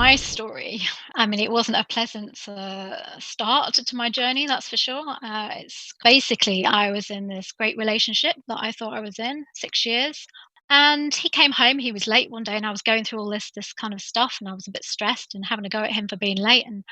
my story, it wasn't a pleasant start to my journey, that's for sure. It's basically I was in this great relationship that I thought I was in 6 years, and he came home. He was late one day, and I was going through all this kind of stuff, and I was a bit stressed and having a go at him for being late. And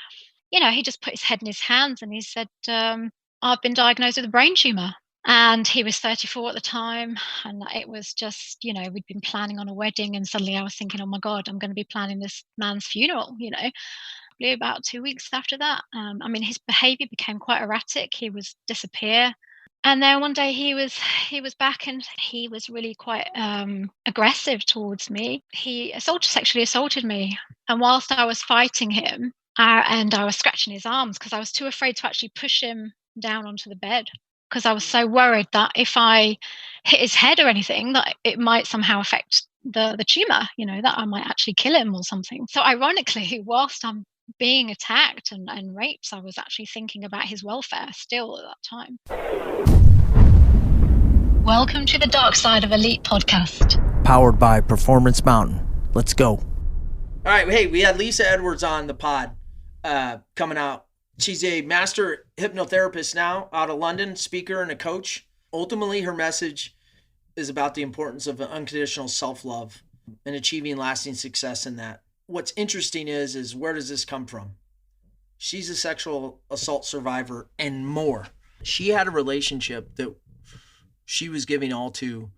he just put his head in his hands and he said, "I've been diagnosed with a brain tumor." And he was 34 at the time, and it was just, we'd been planning on a wedding, and suddenly I was thinking, "Oh my God, I'm gonna be planning this man's funeral." Probably about 2 weeks after that, his behavior became quite erratic. He would disappear, and then one day he was back, and he was really quite, aggressive towards me. He sexually assaulted me, and whilst I was fighting him, and I was scratching his arms because I was too afraid to actually push him down onto the bed, because I was so worried that if I hit his head or anything, that it might somehow affect the tumor, that I might actually kill him or something. So ironically, whilst I'm being attacked and raped, I was actually thinking about his welfare still at that time. Welcome to the Dark Side of Elite podcast. Powered by Performance Mountain. Let's go. All right. Hey, we had Lisa Edwards on the pod coming out. She's a master hypnotherapist now out of London, speaker and a coach. Ultimately, her message is about the importance of unconditional self-love and achieving lasting success in that. What's interesting is where does this come from? She's a sexual assault survivor and more. She had a relationship that she was giving all to.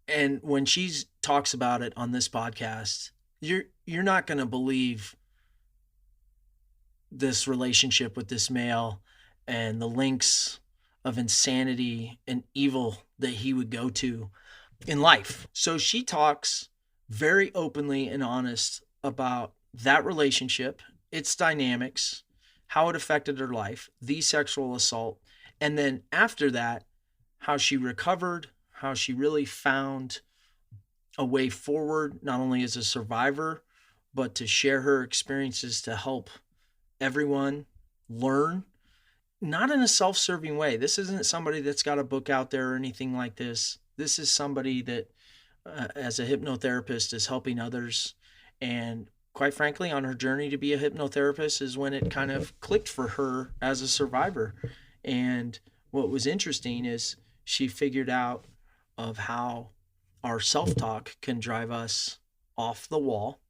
And when she talks about it on this podcast, you're not going to believe this relationship with this male and the links of insanity and evil that he would go to in life. So she talks very openly and honest about that relationship, its dynamics, how it affected her life, the sexual assault, and then after that, how she recovered, how she really found a way forward, not only as a survivor, but to share her experiences to help everyone learn, not in a self-serving way. This isn't somebody that's got a book out there or anything like this. This is somebody that, as a hypnotherapist, is helping others. And quite frankly, on her journey to be a hypnotherapist is when it kind of clicked for her as a survivor. And what was interesting is she figured out of how our self-talk can drive us off the wall,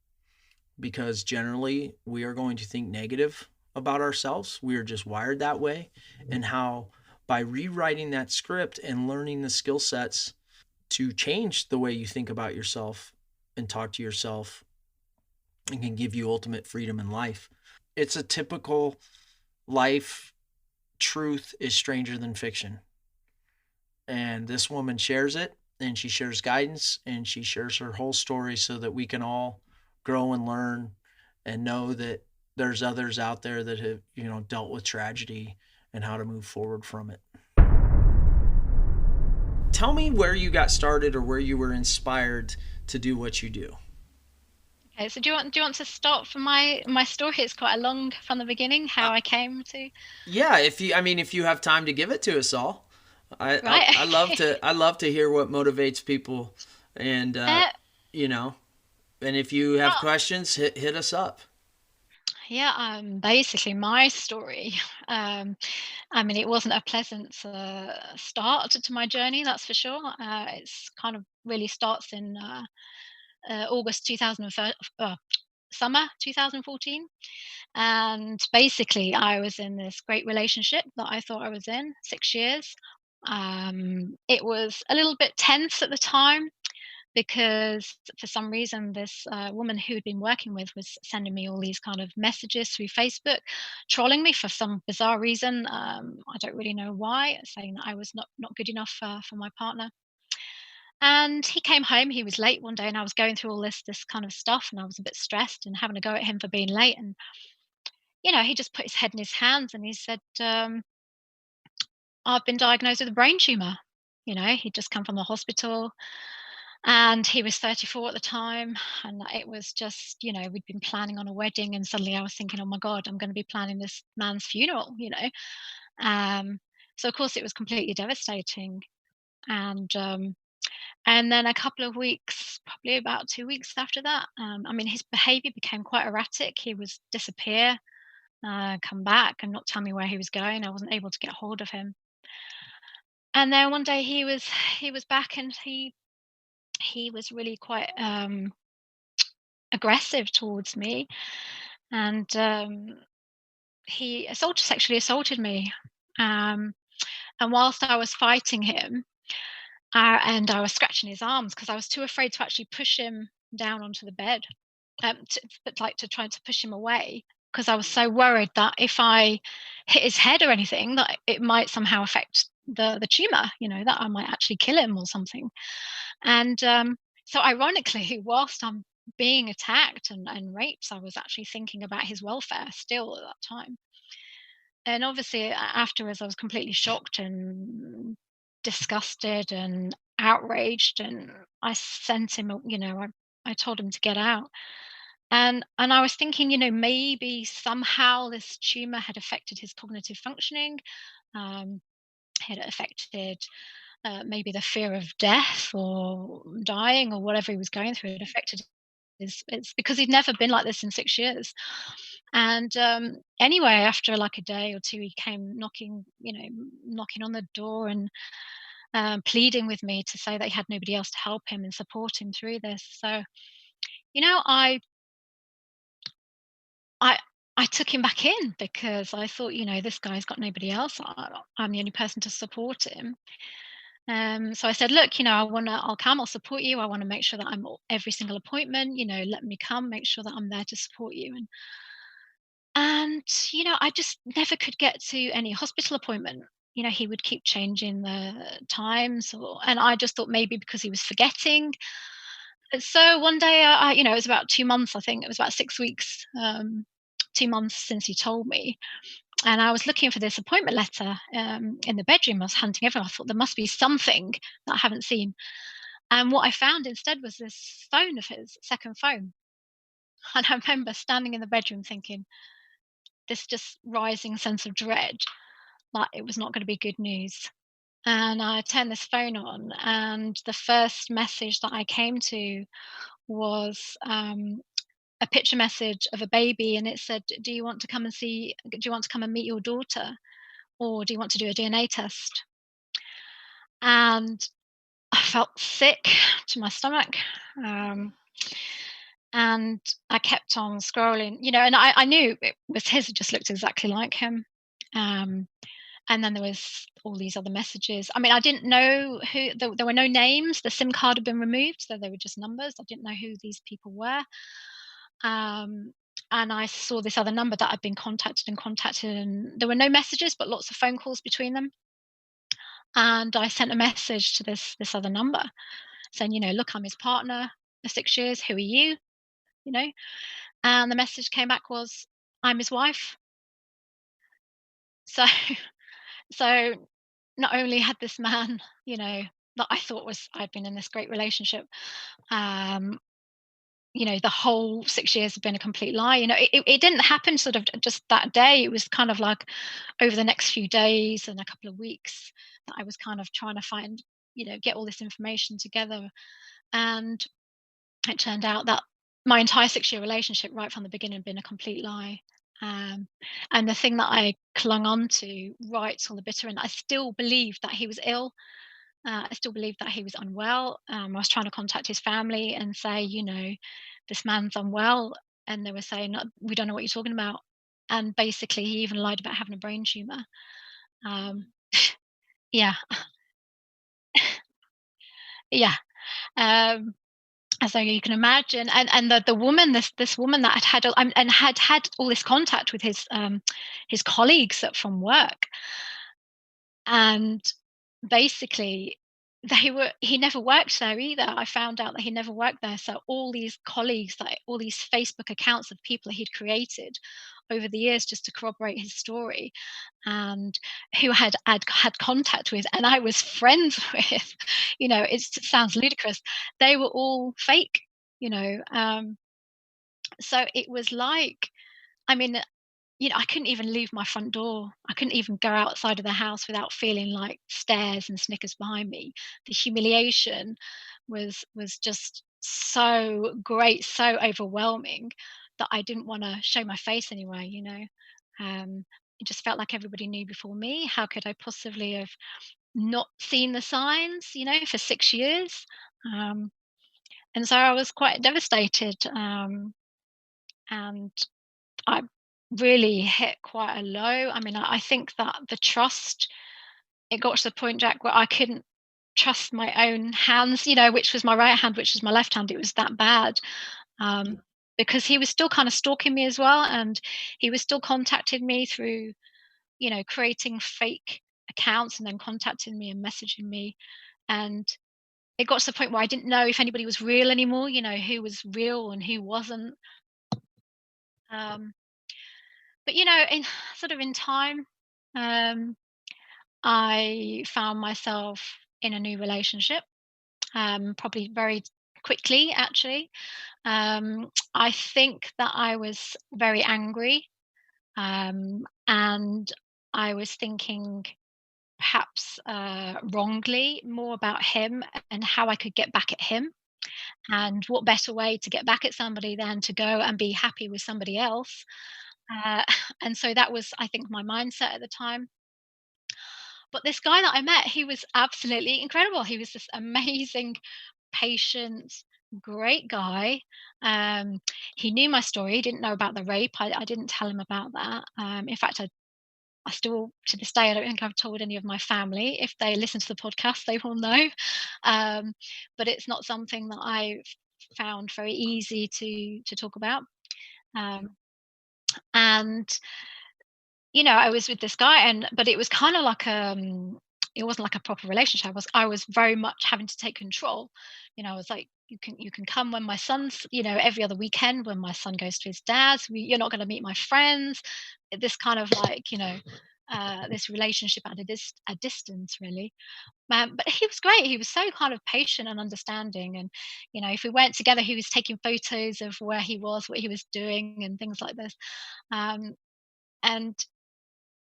because generally we are going to think negative about ourselves. We are just wired that way. And how by rewriting that script and learning the skill sets to change the way you think about yourself and talk to yourself, and can give you ultimate freedom in life. It's a typical life truth is stranger than fiction. And this woman shares it, and she shares guidance, and she shares her whole story so that we can all grow and learn and know that there's others out there that have, dealt with tragedy and how to move forward from it. Tell me where you got started or where you were inspired to do what you do. Okay, so do you want to start from my story? It's quite a long from the beginning, how I came to. Yeah, if you have time to give it to us all. I love to hear what motivates people, and and if you have questions, hit us up. Yeah, basically my story. It wasn't a pleasant start to my journey, that's for sure. It's kind of really starts in August 2004, summer 2014. And basically, I was in this great relationship that I thought I was in 6 years. It was a little bit tense at the time because for some reason this woman who'd been working with was sending me all these kind of messages through Facebook, trolling me for some bizarre reason. I don't really know why, saying that I was not good enough for my partner. And he came home. He was late one day, and I was going through all this kind of stuff, and I was a bit stressed and having a go at him for being late. And he just put his head in his hands and he said, "I've been diagnosed with a brain tumor." He'd just come from the hospital, and he was 34 at the time, and it was just, we'd been planning on a wedding, and suddenly I was thinking, "Oh my God, I'm going to be planning this man's funeral." So of course it was completely devastating, and And then a couple of weeks, probably about 2 weeks after that, I mean, his behavior became quite erratic. He would disappear, come back and not tell me where he was going. I wasn't able to get hold of him. And then one day he was back, and he was really quite, aggressive towards me, and, he sexually assaulted me. Um, and whilst I was fighting him, and I was scratching his arms because I was too afraid to actually push him down onto the bed, but like to try to push him away because I was so worried that if I hit his head or anything, that it might somehow affect the tumor. That I might actually kill him or something. And so, ironically, whilst I'm being attacked and raped, I was actually thinking about his welfare still at that time. And obviously, afterwards, I was completely shocked and disgusted and outraged, and I sent him, I told him to get out. And I was thinking, maybe somehow this tumor had affected his cognitive functioning, um, had affected maybe the fear of death or dying or whatever he was going through. It affected it's because he'd never been like this in 6 years. And anyway, after like a day or two, he came knocking on the door and pleading with me to say that he had nobody else to help him and support him through this. So, you know, I I I took him back in because I thought, this guy's got nobody else. I'm the only person to support him. So I said, look, I'll come, I'll support you. I want to make sure that I'm every single appointment, let me come, make sure that I'm there to support you. And I just never could get to any hospital appointment. He would keep changing the times, and I just thought maybe because he was forgetting. So one day, it was about 2 months, I think it was about 6 weeks, 2 months since he told me. And I was looking for this appointment letter in the bedroom. I was hunting everywhere. I thought there must be something that I haven't seen. And what I found instead was this phone of his, second phone. And I remember standing in the bedroom thinking, this just rising sense of dread, like it was not going to be good news. And I turned this phone on, and the first message that I came to was a picture message of a baby, and it said, "Do you want to come and see? Do you want to come and meet your daughter, or do you want to do a DNA test?" And I felt sick to my stomach. Um, and I kept on scrolling, and I knew it was his. It just looked exactly like him. Um, and then there was all these other messages. I mean, I didn't know who. There were no names. The SIM card had been removed, so they were just numbers. I didn't know who these people were. Um, and I saw this other number that I'd been contacted, and there were no messages, but lots of phone calls between them. And I sent a message to this other number saying, look, I'm his partner for 6 years. Who are you? You know. And the message came back was, I'm his wife. So, so not only had this man, that I thought was I'd been in this great relationship, um, the whole 6 years had been a complete lie. It didn't happen sort of just that day. It was kind of like over the next few days and a couple of weeks that I was kind of trying to find, get all this information together. And it turned out that my entire 6-year relationship, right from the beginning, had been a complete lie. Um, and the thing that I clung on to right till the bitter end, I still believed that he was ill. I still believed that he was unwell. I was trying to contact his family and say, this man's unwell. And they were saying, "No, we don't know what you're talking about." And basically, he even lied about having a brain tumor. Um, yeah, yeah. Um, so you can imagine, and the woman, this woman that and had all this contact with his colleagues from work, and basically he never worked there either. I found out that he never worked there. So all these colleagues, that all these Facebook accounts of people that he'd created over the years just to corroborate his story, and who had contact with, and I was friends with, it sounds ludicrous. They were all fake, you know. So it was like, I mean, I couldn't even leave my front door. I couldn't even go outside of the house without feeling like stares and snickers behind me. The humiliation, was just so great, so overwhelming that I didn't want to show my face anyway. It just felt like everybody knew before me. How could I possibly have not seen the signs? For 6 years. Um, and so I was quite devastated, and I really hit quite a low. I mean, I think that the trust, it got to the point, Jack, where I couldn't trust my own hands, which was my right hand, which was my left hand. It was that bad. Um, because he was still kind of stalking me as well, and he was still contacting me through, creating fake accounts and then contacting me and messaging me. And it got to the point where I didn't know if anybody was real anymore, who was real and who wasn't. Um, but in sort of in time, um, I found myself in a new relationship, probably very quickly, actually. I think that I was very angry, and I was thinking, perhaps wrongly, more about him and how I could get back at him. And what better way to get back at somebody than to go and be happy with somebody else? Uh, and so that was, I think, my mindset at the time. But this guy that I met, he was absolutely incredible. He was this amazing, patient, great guy. Um, he knew my story. He didn't know about the rape. I didn't tell him about that. In fact, I still, to this day, I don't think I've told any of my family. If they listen to the podcast, they will know. Um, but it's not something that I've found very easy to talk about. Um, and I was with this guy, but it was kind of like, it wasn't like a proper relationship. I was very much having to take control. I was like, you can come when my son's, every other weekend when my son goes to his dad's. You're not going to meet my friends. This kind of like, this relationship at a distance, really. But he was great. He was so kind of patient and understanding. And if we went together, he was taking photos of where he was, what he was doing, and things like this. Um, and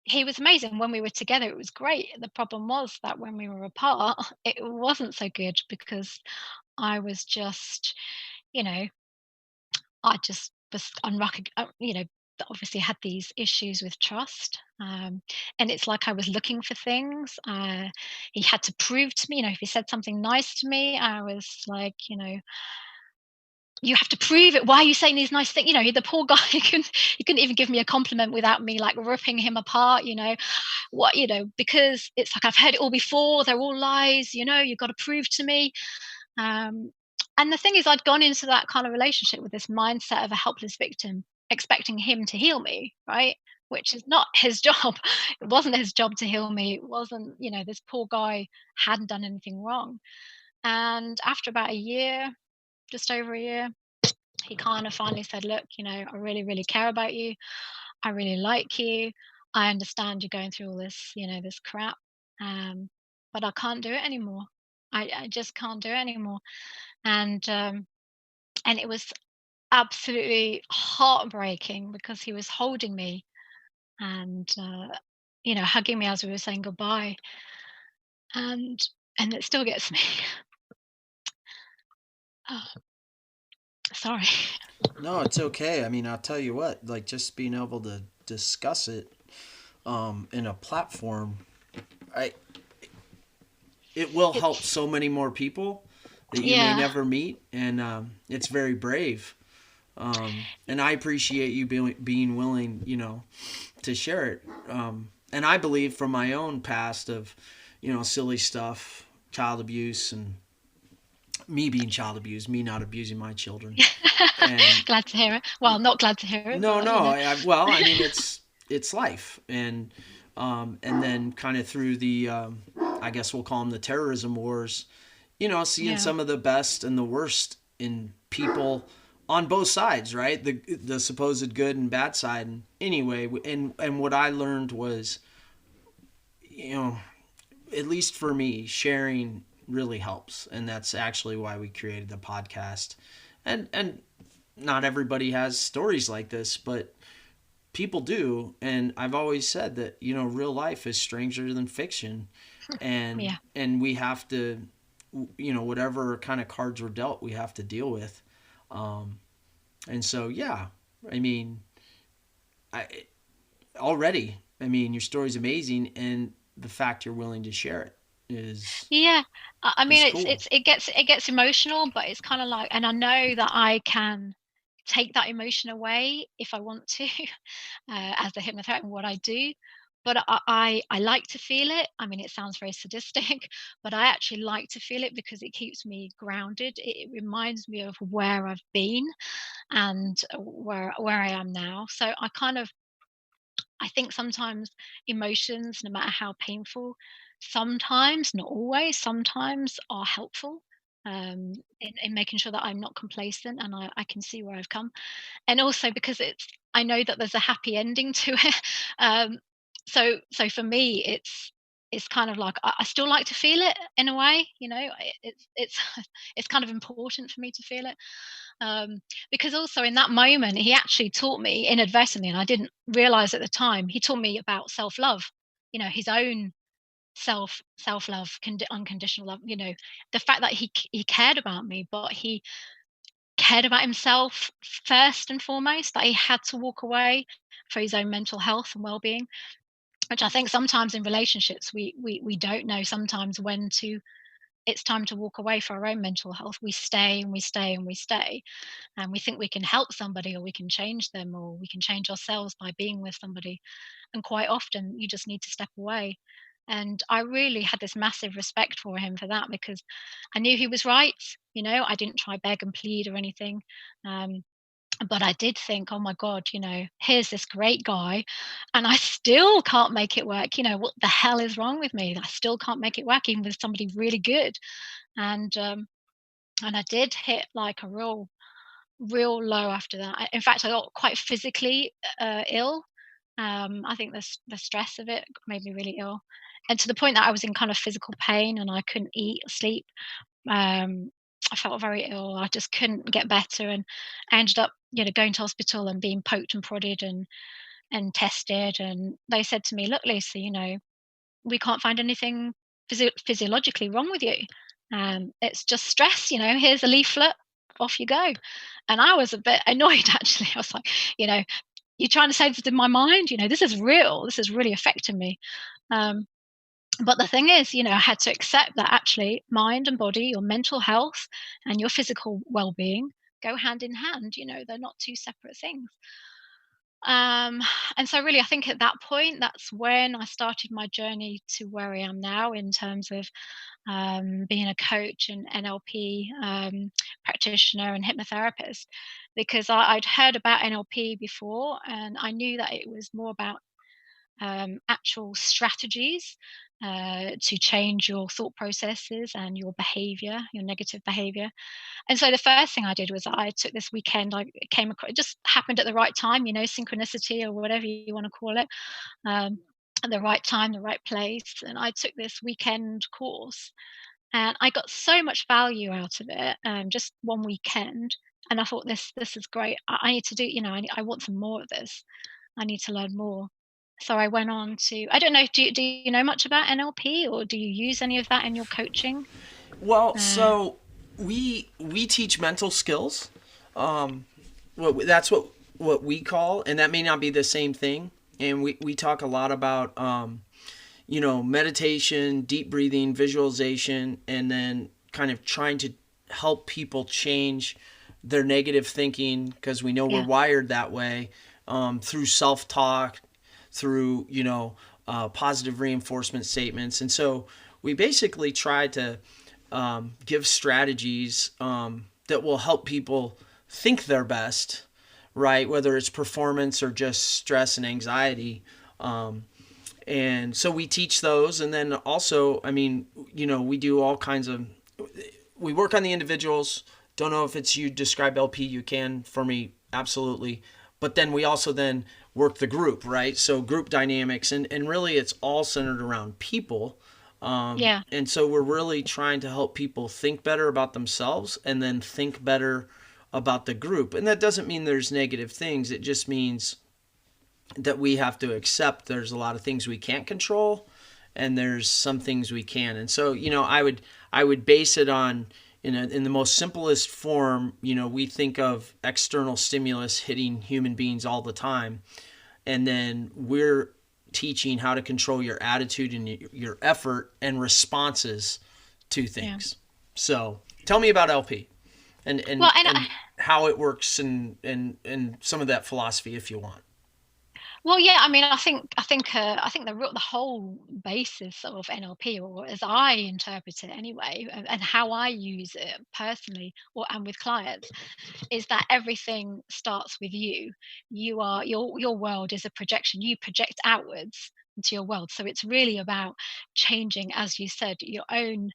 he was amazing. When we were together, it was great. The problem was that when we were apart, it wasn't so good, because I was just, you know, I just was obviously had these issues with trust. And it's like I was looking for things. He had to prove to me, if he said something nice to me, I was like, you have to prove it. Why are you saying these nice things? The poor guy, he couldn't even give me a compliment without me like ripping him apart. Because it's like, I've heard it all before. They're all lies. You've got to prove to me. Um, and the thing is, I'd gone into that kind of relationship with this mindset of a helpless victim, expecting him to heal me, right? Which is not his job. It wasn't his job to heal me. It wasn't, this poor guy hadn't done anything wrong. And after about a year, just over a year, he kind of finally said, "Look, I really, really care about you. I really like you. I understand you're going through all this, this crap, but I can't do it anymore. I just can't do it anymore." And it was absolutely heartbreaking, because he was holding me and hugging me as we were saying goodbye, and it still gets me. Oh, sorry. No, it's okay. I mean, I'll tell you what, like just being able to discuss it in a platform, I it will help so many more people that you may Yeah, never meet, and it's very brave. And I appreciate you being willing, to share it. And I believe from my own past of, silly stuff, child abuse, and me being child abused, me not abusing my children, and glad to hear it. Well, not glad to hear it, no, but no. Well, I mean, it's life, and then kind of through the, I guess we'll call them the terrorism wars. Seeing yeah, some of the best and the worst in people on both sides, right? The supposed good and bad side. And anyway, and what I learned was, you know, at least for me, sharing really helps, and that's actually why we created the podcast. And not everybody has stories like this, but people do. And I've always said that real life is stranger than fiction, and yeah, and we have to whatever kind of cards were dealt, we have to deal with. Um, and so, yeah, I mean, I already, I mean, your story's amazing, and the fact you're willing to share it is Yeah, I is mean, cool. it gets emotional, but it's kind of like, and I know that I can take that emotion away if I want to, as a hypnotherapist and what I do. But I like to feel it. I mean, it sounds very sadistic, but I actually like to feel it because it keeps me grounded. It reminds me of where I've been and where I am now. So I think sometimes emotions, no matter how painful, sometimes, not always, sometimes are helpful, in making sure that I'm not complacent and I can see where I've come. And also because I know that there's a happy ending to it. Um, so for me, it's kind of like I still like to feel it in a way, it's it's kind of important for me to feel it. Because also in that moment, he actually taught me inadvertently, and I didn't realize at the time, he taught me about self love, his own self love, unconditional love. The fact that he cared about me, but he cared about himself first and foremost, that he had to walk away for his own mental health and well being, which I think sometimes in relationships we don't know sometimes when to. It's time to walk away for our own mental health. We stay and we stay and we stay, and we think we can help somebody or we can change them or we can change ourselves by being with somebody, and quite often you just need to step away. And I really had this massive respect for him for that, because I knew he was right. I didn't try beg and plead or anything. um, but I did think, oh my god, here's this great guy, and I still can't make it work. What the hell is wrong with me? I still can't make it work even with somebody really good. And um and I did hit like a real low after that. In fact, I got quite physically ill. I think the stress of it made me really ill, and to the point that I was in kind of physical pain and I couldn't eat or sleep. Um, I felt very ill. I just couldn't get better, and I ended up, going to hospital and being poked and prodded and tested. And they said to me, "Look, Lucy, we can't find anything physiologically wrong with you. It's just stress. Here's a leaflet, off you go." And I was a bit annoyed actually. I was like, you know, "You're trying to say this in my mind? This is real. This is really affecting me." Um, but the thing is, I had to accept that actually mind and body, your mental health and your physical well-being go hand in hand. They're not two separate things. Um, and so really, I think at that point, that's when I started my journey to where I am now in terms of being a coach and NLP practitioner and hypnotherapist, because I'd heard about NLP before and I knew that it was more about actual strategies to change your thought processes and your behavior, your negative behavior. And so the first thing I did was I took this weekend. I came across, it just happened at the right time, synchronicity or whatever you want to call it, um, at the right time, the right place. And I took this weekend course and I got so much value out of it, just one weekend. And I thought, this is great. I need to do, I want some more of this. I need to learn more. So I went on to, I don't know, do you know much about NLP, or do you use any of that in your coaching? Well, Uh, so we teach mental skills. Um, that's what we call, and that may not be the same thing. And we talk a lot about meditation, deep breathing, visualization, and then kind of trying to help people change their negative thinking, because we know we're yeah, wired that way, through self talk, through positive reinforcement statements. And so we basically try to give strategies that will help people think their best, right? Whether it's performance or just stress and anxiety. And so we teach those. And then also, I mean, we do all kinds of, we work on the individuals. Don't know if it's you describe LP, you can for me, absolutely. But then we also then work the group, right? So group dynamics, and really it's all centered around people. yeah, And so we're really trying to help people think better about themselves and then think better about the group. And that doesn't mean there's negative things. It just means that we have to accept there's a lot of things we can't control, and there's some things we can. And so, I would base it on, in the most simplest form. We think of external stimulus hitting human beings all the time, and then we're teaching how to control your attitude and your effort and responses to Yeah. things. So tell me about LP and Well, and and and how it works, and some of that philosophy, if you want. Well, yeah, I mean, I think the whole basis of NLP, or as I interpret it anyway, and how I use it personally, and with clients, is that everything starts with you. Your world is a projection. You project outwards into your world, so it's really about changing, as you said, your own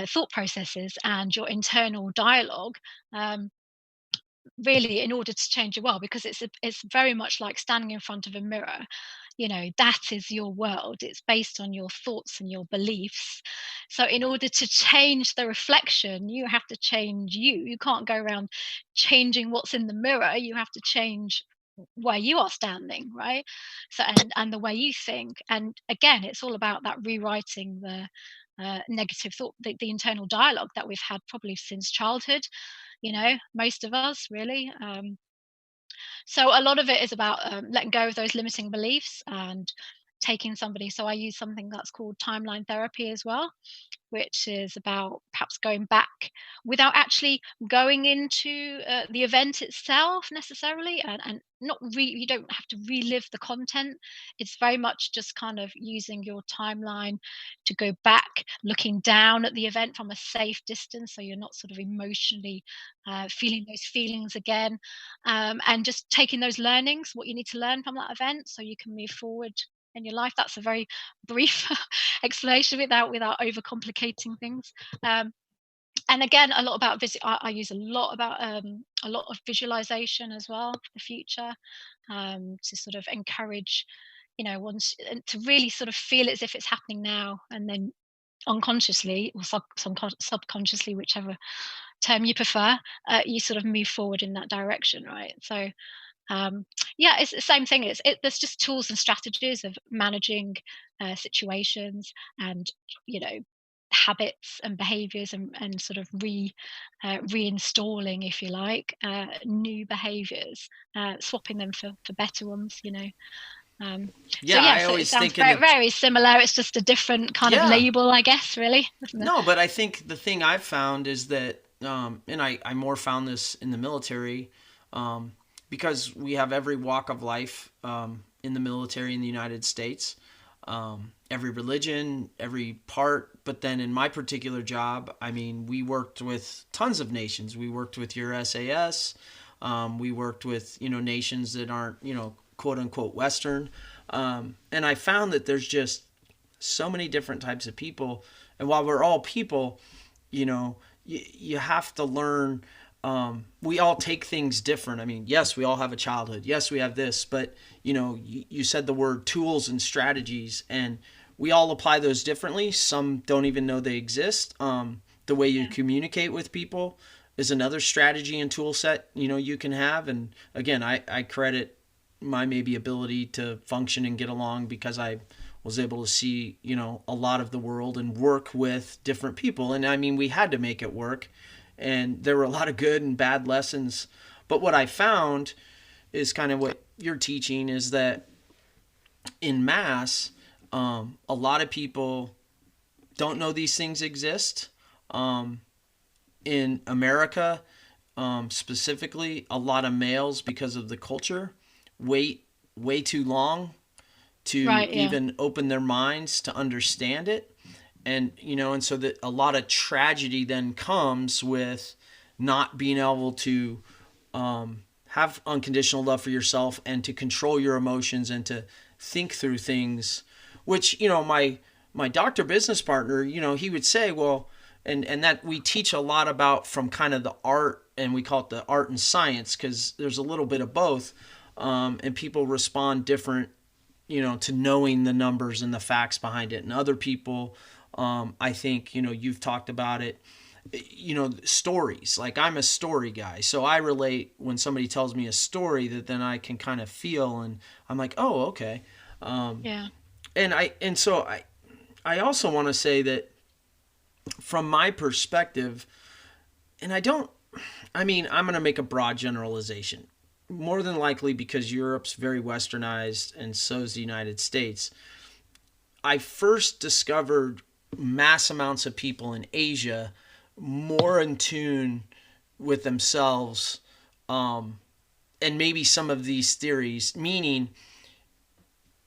thought processes and your internal dialogue. Um, Really, in order to change your world, because it's very much like standing in front of a mirror. That is your world. It's based on your thoughts and your beliefs. So in order to change the reflection, you have to change you can't go around changing what's in the mirror. You have to change where you are standing, right? So, and the way you think. And again, it's all about that rewriting the negative thought, the internal dialogue that we've had probably since childhood, most of us really. So a lot of it is about letting go of those limiting beliefs and taking somebody. So I use something that's called timeline therapy as well, which is about perhaps going back without actually going into the event itself necessarily, and not you don't have to relive the content. It's very much just kind of using your timeline to go back, looking down at the event from a safe distance, so you're not sort of emotionally feeling those feelings again, and just taking those learnings, what you need to learn from that event, so you can move forward in your life. That's a very brief explanation without overcomplicating things. Um, and again, a lot about I use a lot of visualization as well for the future, to sort of encourage, once, and to really sort of feel it as if it's happening now, and then unconsciously or subconsciously, whichever term you prefer, you sort of move forward in that direction, right? So um, yeah, it's the same thing. There's just tools and strategies of managing situations, and you know habits and behaviors, and sort of reinstalling, if you like, new behaviors, swapping them for better ones. Um, so Yeah, yeah, I so it always sounds think in very, the very similar. It's just a different kind of yeah. label, I guess, really, isn't it? No, but I think the thing I've found is that, and I more found this in the military, um, because we have every walk of life in the military in the United States, every religion, every part. But then in my particular job, I mean, we worked with tons of nations. We worked with your SAS. We worked with nations that aren't quote unquote Western, and I found that there's just so many different types of people. And while we're all people, you have to learn. We all take things different. I mean, yes, we all have a childhood. Yes, we have this, but you said the word tools and strategies, and we all apply those differently. Some don't even know they exist. The way you Yeah. communicate with people is another strategy and tool set you can have. And again, I credit my maybe ability to function and get along because I was able to see a lot of the world and work with different people. And I mean, we had to make it work, and there were a lot of good and bad lessons. But what I found is kind of what you're teaching, is that in mass, a lot of people don't know these things exist. In America, specifically, a lot of males, because of the culture, wait way too long to Right. Yeah. even open their minds to understand it. And so that a lot of tragedy then comes with not being able to have unconditional love for yourself, and to control your emotions, and to think through things, which my doctor business partner, he would say, well, and that we teach a lot about from kind of the art, and we call it the art and science, because there's a little bit of both, and people respond different to knowing the numbers and the facts behind it. And other people, I think, you've talked about it, stories. Like, I'm a story guy. So I relate when somebody tells me a story that then I can kind of feel, and I'm like, oh, okay. Yeah. And so I also want to say that from my perspective, and I mean, I'm going to make a broad generalization. More than likely because Europe's very westernized and so is the United States. I first discovered mass amounts of people in Asia more in tune with themselves, um, and maybe some of these theories, meaning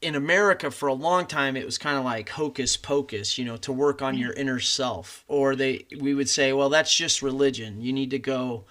in America for a long time it was kind of like hocus pocus, to work on Yeah, your inner self, or we would say, well, that's just religion. You need to go,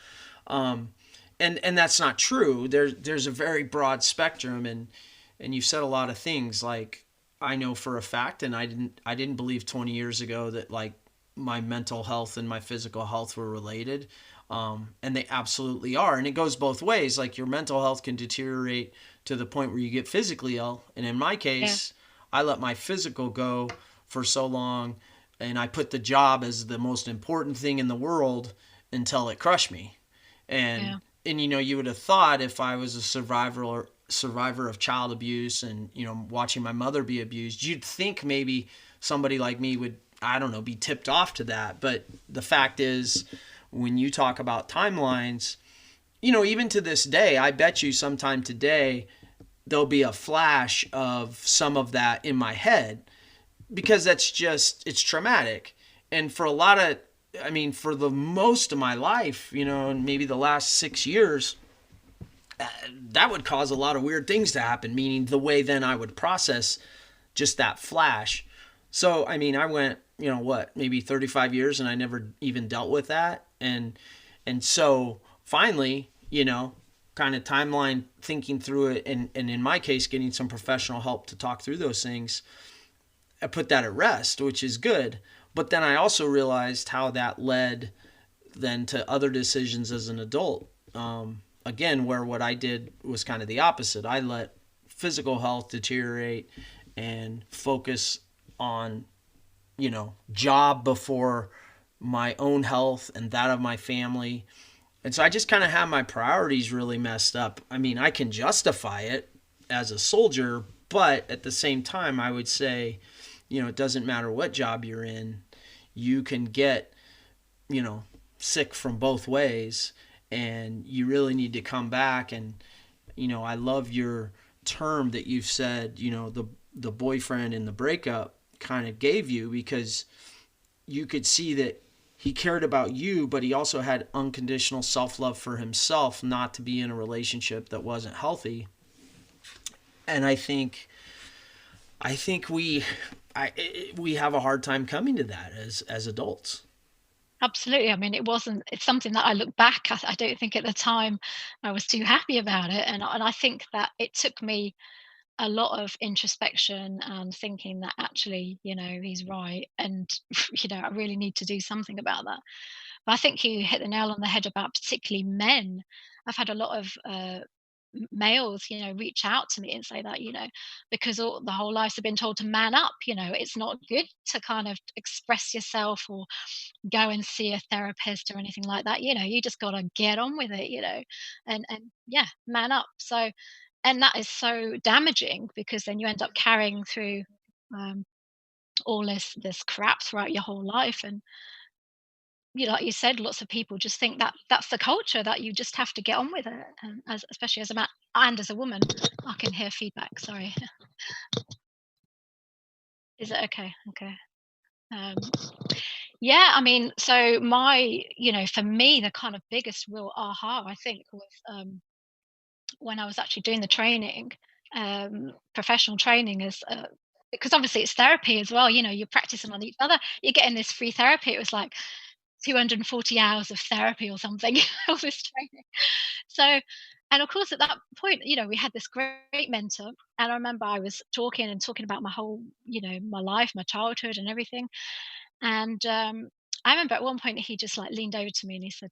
um, and that's not true. There's a very broad spectrum, and you've said a lot of things like I know for a fact, and I didn't believe 20 years ago that like my mental health and my physical health were related. And they absolutely are. And it goes both ways. Like your mental health can deteriorate to the point where you get physically ill. And in my yeah, case, I let my physical go for so long, and I put the job as the most important thing in the world until it crushed me. And yeah, and you would have thought if I was a survivor of child abuse and watching my mother be abused, you'd think maybe somebody like me would, I don't know, be tipped off to that. But the fact is, when you talk about timelines, even to this day, I bet you sometime today there'll be a flash of some of that in my head, because it's traumatic. And for a lot of, I mean, for the most of my life, and maybe the last 6 years, that would cause a lot of weird things to happen, meaning the way then I would process just that flash. So, I mean, I went, what, maybe 35 years and I never even dealt with that. And so finally, kind of timeline thinking through it, and in my case, getting some professional help to talk through those things, I put that at rest, which is good. But then I also realized how that led then to other decisions as an adult. Again, where what I did was kind of the opposite. I let physical health deteriorate and focus on, job before my own health and that of my family. And so I just kind of have my priorities really messed up. I mean, I can justify it as a soldier, but at the same time, I would say, it doesn't matter what job you're in, you can get, you know, sick from both ways, and you really need to come back. And, I love your term that you've said, the boyfriend in the breakup kind of gave you, because you could see that he cared about you, but he also had unconditional self love for himself, not to be in a relationship that wasn't healthy. And I think we have a hard time coming to that as adults. absolutely. I mean, it's something that I look back at. I don't think at the time I was too happy about it. And I think that it took me a lot of introspection and thinking that actually, he's right. And, I really need to do something about that. But I think you hit the nail on the head about particularly men. I've had a lot of males, reach out to me and say that, because the whole lives have been told to man up. It's not good to kind of express yourself or go and see a therapist or anything like that. You just got to get on with it, and yeah, man up. So, and that is so damaging because then you end up carrying through um, all this crap throughout your whole life. And like you said, lots of people just think that that's the culture, that you just have to get on with it, and especially as a man and as a woman. I can hear feedback. Sorry. Is it okay? Okay. Um, yeah, I mean, so for me, the kind of biggest real aha, I think, was when I was actually doing the training, professional training, is because obviously it's therapy as well. You're practicing on each other. You're getting this free therapy. It was like 240 hours of therapy or something, all this training. So, and of course, at that point, we had this great mentor. And I remember I was talking about my whole, my life, my childhood, and everything. And I remember at one point he just like leaned over to me and he said,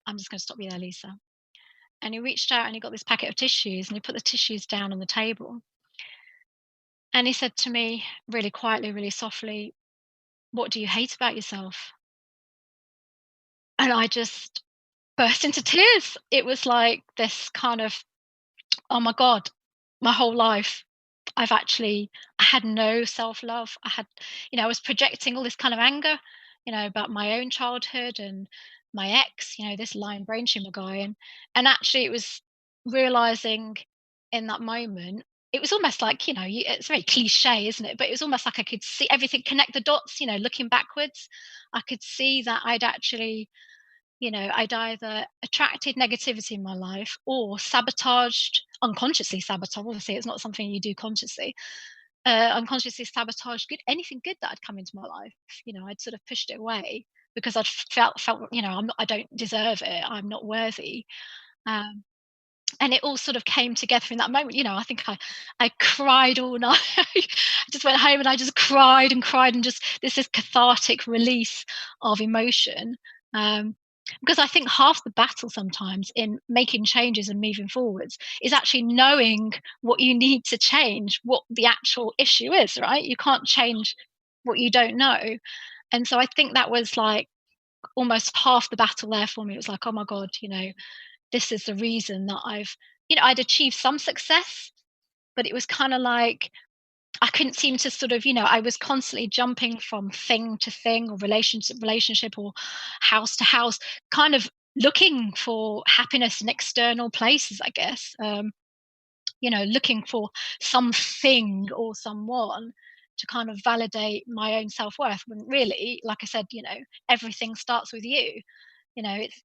"I'm just going to stop you there, Lisa." And he reached out and he got this packet of tissues and he put the tissues down on the table. And he said to me really quietly, really softly, "What do you hate about yourself?" And I just burst into tears. It was like this kind of, oh my God, my whole life. I had no self-love. I was projecting all this kind of anger, about my own childhood and my ex, this lying brain tumor guy. And actually it was realizing in that moment, it was almost like, it's very cliche, isn't it? But it was almost like I could see everything, connect the dots, looking backwards. I could see that I'd either attracted negativity in my life or unconsciously sabotaged. Obviously, it's not something you do consciously. Unconsciously sabotaged anything good that had come into my life. I'd sort of pushed it away because I'd felt, I don't deserve it. I'm not worthy. Um, and it all sort of came together in that moment. I think I cried all night. I just went home and I just cried and cried, and just this cathartic release of emotion. Um, because I think half the battle sometimes in making changes and moving forwards is actually knowing what you need to change, what the actual issue is, right? You can't change what you don't know. And so I think that was like almost half the battle there for me. It was like, oh my God, this is the reason that I'd achieved some success, but it was kind of like I couldn't seem to sort of, I was constantly jumping from thing to thing, or relationship, or house to house, kind of looking for happiness in external places, I guess. Looking for something or someone to kind of validate my own self-worth, when really, like I said, everything starts with you. It's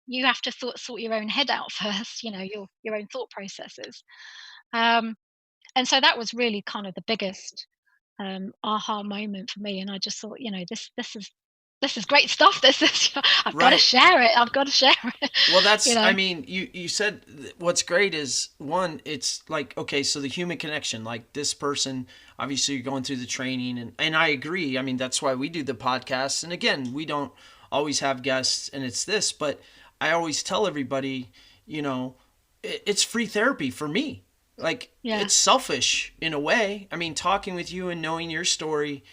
you have to sort your own head out first, your own thought processes. Um, and so that was really kind of the biggest aha moment for me. And I just thought, this is great stuff. This is I've got to Right. share it. I've got to share it. Well, you that's, know. I mean, you said what's great is, one, it's like, okay, so the human connection, like this person, obviously you're going through the training, and I agree. I mean, that's why we do the podcast. And again, we don't always have guests, and it's this, but I always tell everybody, it's free therapy for me. Like, Yeah. it's selfish in a way. I mean, talking with you and knowing your story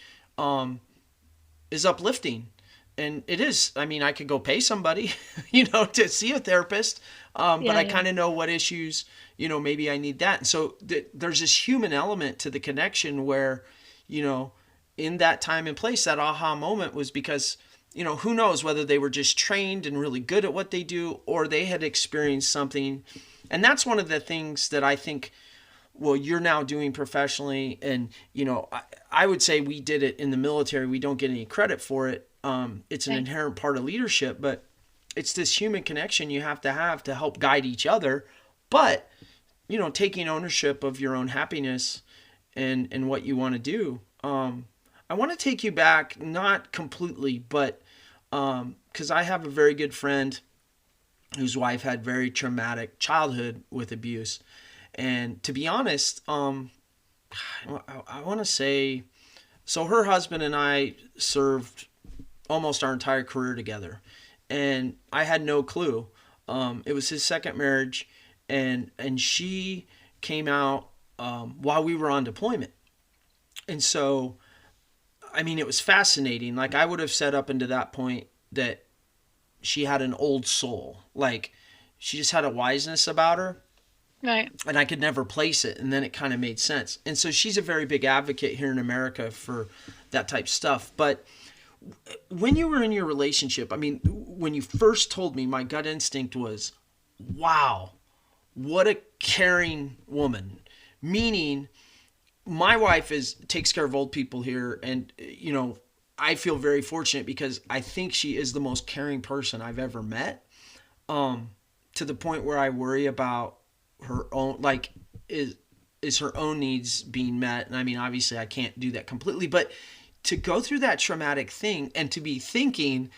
is uplifting. And it is. I mean, I could go pay somebody, to see a therapist, but Yeah. I Yeah. kind of know what issues, maybe I need that. And so there's this human element to the connection where, in that time and place, that aha moment was because, who knows whether they were just trained and really good at what they do, or they had experienced something. And that's one of the things that I think, well, you're now doing professionally. And, I would say we did it in the military. We don't get any credit for it. It's an Okay. inherent part of leadership, but it's this human connection you have to help guide each other. But, taking ownership of your own happiness and what you want to do. I want to take you back, not completely, but because I have a very good friend whose wife had very traumatic childhood with abuse. And to be honest, I want to say, so her husband and I served almost our entire career together, and I had no clue. It was his second marriage, and she came out while we were on deployment, and so I mean, it was fascinating. Like, I would have said up until that point that she had an old soul, like she just had a wiseness about her, Right. and I could never place it. And then it kind of made sense. And so she's a very big advocate here in America for that type of stuff. But when you were in your relationship, I mean, when you first told me, my gut instinct was, wow, what a caring woman. Meaning, my wife takes care of old people here, and I feel very fortunate because I think she is the most caring person I've ever met. To the point where I worry about her own, like, is her own needs being met? And I mean, obviously I can't do that completely, but to go through that traumatic thing and to be thinking,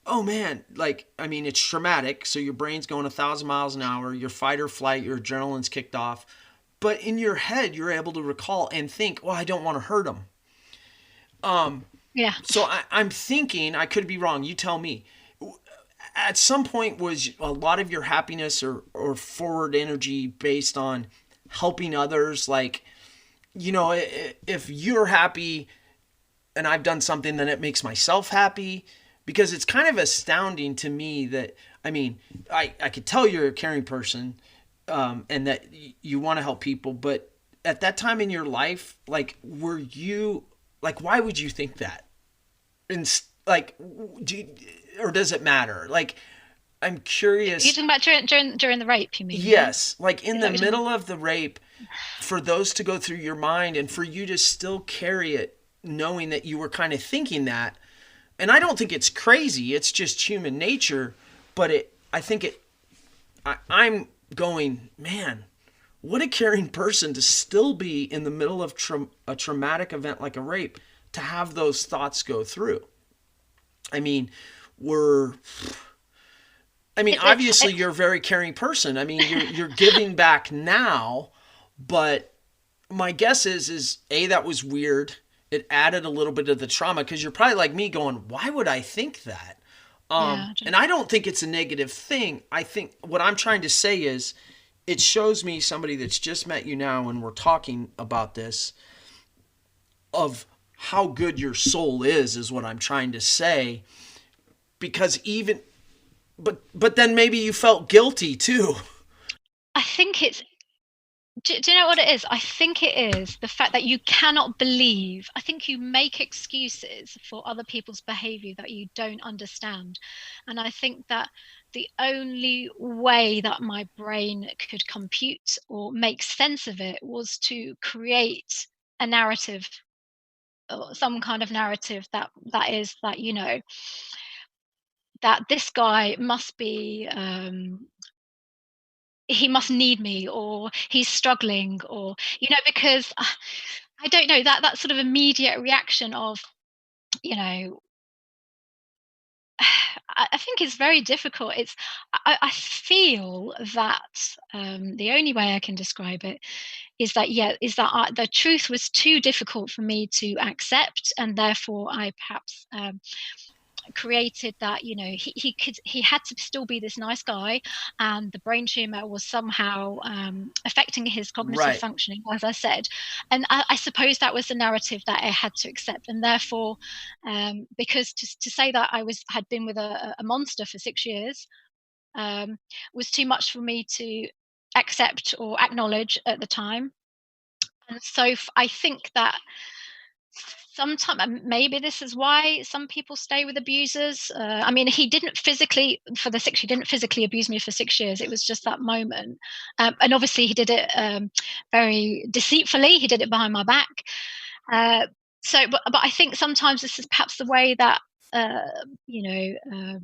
oh man, like, I mean, it's traumatic. So your brain's going 1,000 miles an hour, your fight or flight, your adrenaline's kicked off. But in your head, you're able to recall and think, well, I don't want to hurt him. Yeah. So I'm thinking, I could be wrong. You tell me. At some point, was a lot of your happiness or forward energy based on helping others? Like, if you're happy and I've done something, then it makes myself happy. Because it's kind of astounding to me that, I mean, I could tell you're a caring person, and that you want to help people, but at that time in your life, like, were you like, why would you think that? And like, or does it matter? Like, I'm You're curious. talking about during the rape, you mean? Yeah, Yes, like in is that the what you're talking middle of the rape, for those to go through your mind and for you to still carry it, knowing that you were kind of thinking that. And I don't think it's crazy. It's just human nature. But I think I'm going, man, what a caring person to still be in the middle of a traumatic event like a rape, to have those thoughts go through. I mean, we're obviously you're a very caring person. I mean, you're giving back now, but my guess is that was weird. It added a little bit of the trauma, because you're probably like me going, why would I think that? Yeah, And I don't think it's a negative thing. I think what I'm trying to say is, it shows me, somebody that's just met you now and we're talking about this, of how good your soul is what I'm trying to say. Because even, but then maybe you felt guilty too. I think it's. Do you know what it is? I think it is the fact that you cannot believe. I think you make excuses for other people's behavior that you don't understand. And I think that the only way that my brain could compute or make sense of it was to create a narrative, or some kind of narrative that is that, that this guy must be, he must need me, or he's struggling, or because I don't know, that sort of immediate reaction of, you know I think it's very difficult. I feel that, the only way I can describe it is that, the truth was too difficult for me to accept, and therefore I perhaps, created that, he had to still be this nice guy, and the brain tumor was somehow, affecting his cognitive Right. functioning, as I said. And I suppose that was the narrative that I had to accept. And therefore, because to say that had been with a monster for 6 years, was too much for me to accept or acknowledge at the time. And so I think that sometimes, maybe this is why some people stay with abusers. I mean, he didn't physically abuse me for 6 years. It was just that moment, and obviously he did it, very deceitfully. He did it behind my back. Uh, but I think sometimes this is perhaps the way that, uh, you know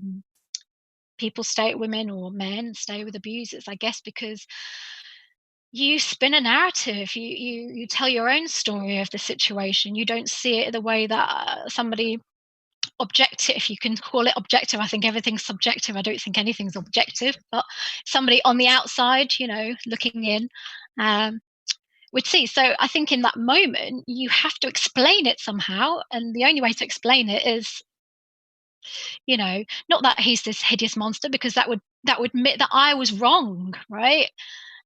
people stay, women or men stay with abusers. I guess because you spin a narrative, you tell your own story of the situation. You don't see it the way that, somebody objective, if you can call it objective. I think everything's subjective. I don't think anything's objective, but somebody on the outside, looking in, um, would see. So I think in that moment you have to explain it somehow, and the only way to explain it is, not that he's this hideous monster, because that would admit that I was wrong, right?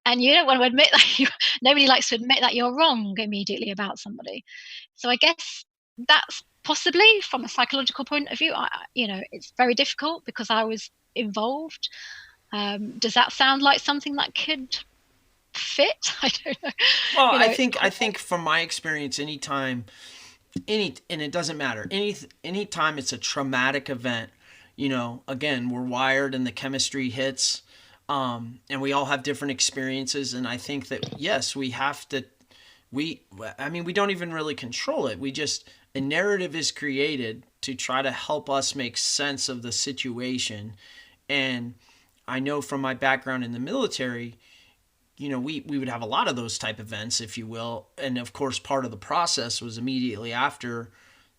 And you don't want to admit that nobody likes to admit that you're wrong immediately about somebody. So I guess that's possibly, from a psychological point of view, it's very difficult because I was involved. Does that sound like something that could fit? I don't know. Well, You know, I think from my experience, anytime, and it doesn't matter, anytime it's a traumatic event, again, we're wired and the chemistry hits, and we all have different experiences. And I think that, yes, we have to, we don't even really control it. A narrative is created to try to help us make sense of the situation. And I know from my background in the military, we would have a lot of those type events, if you will. And of course, part of the process was immediately after,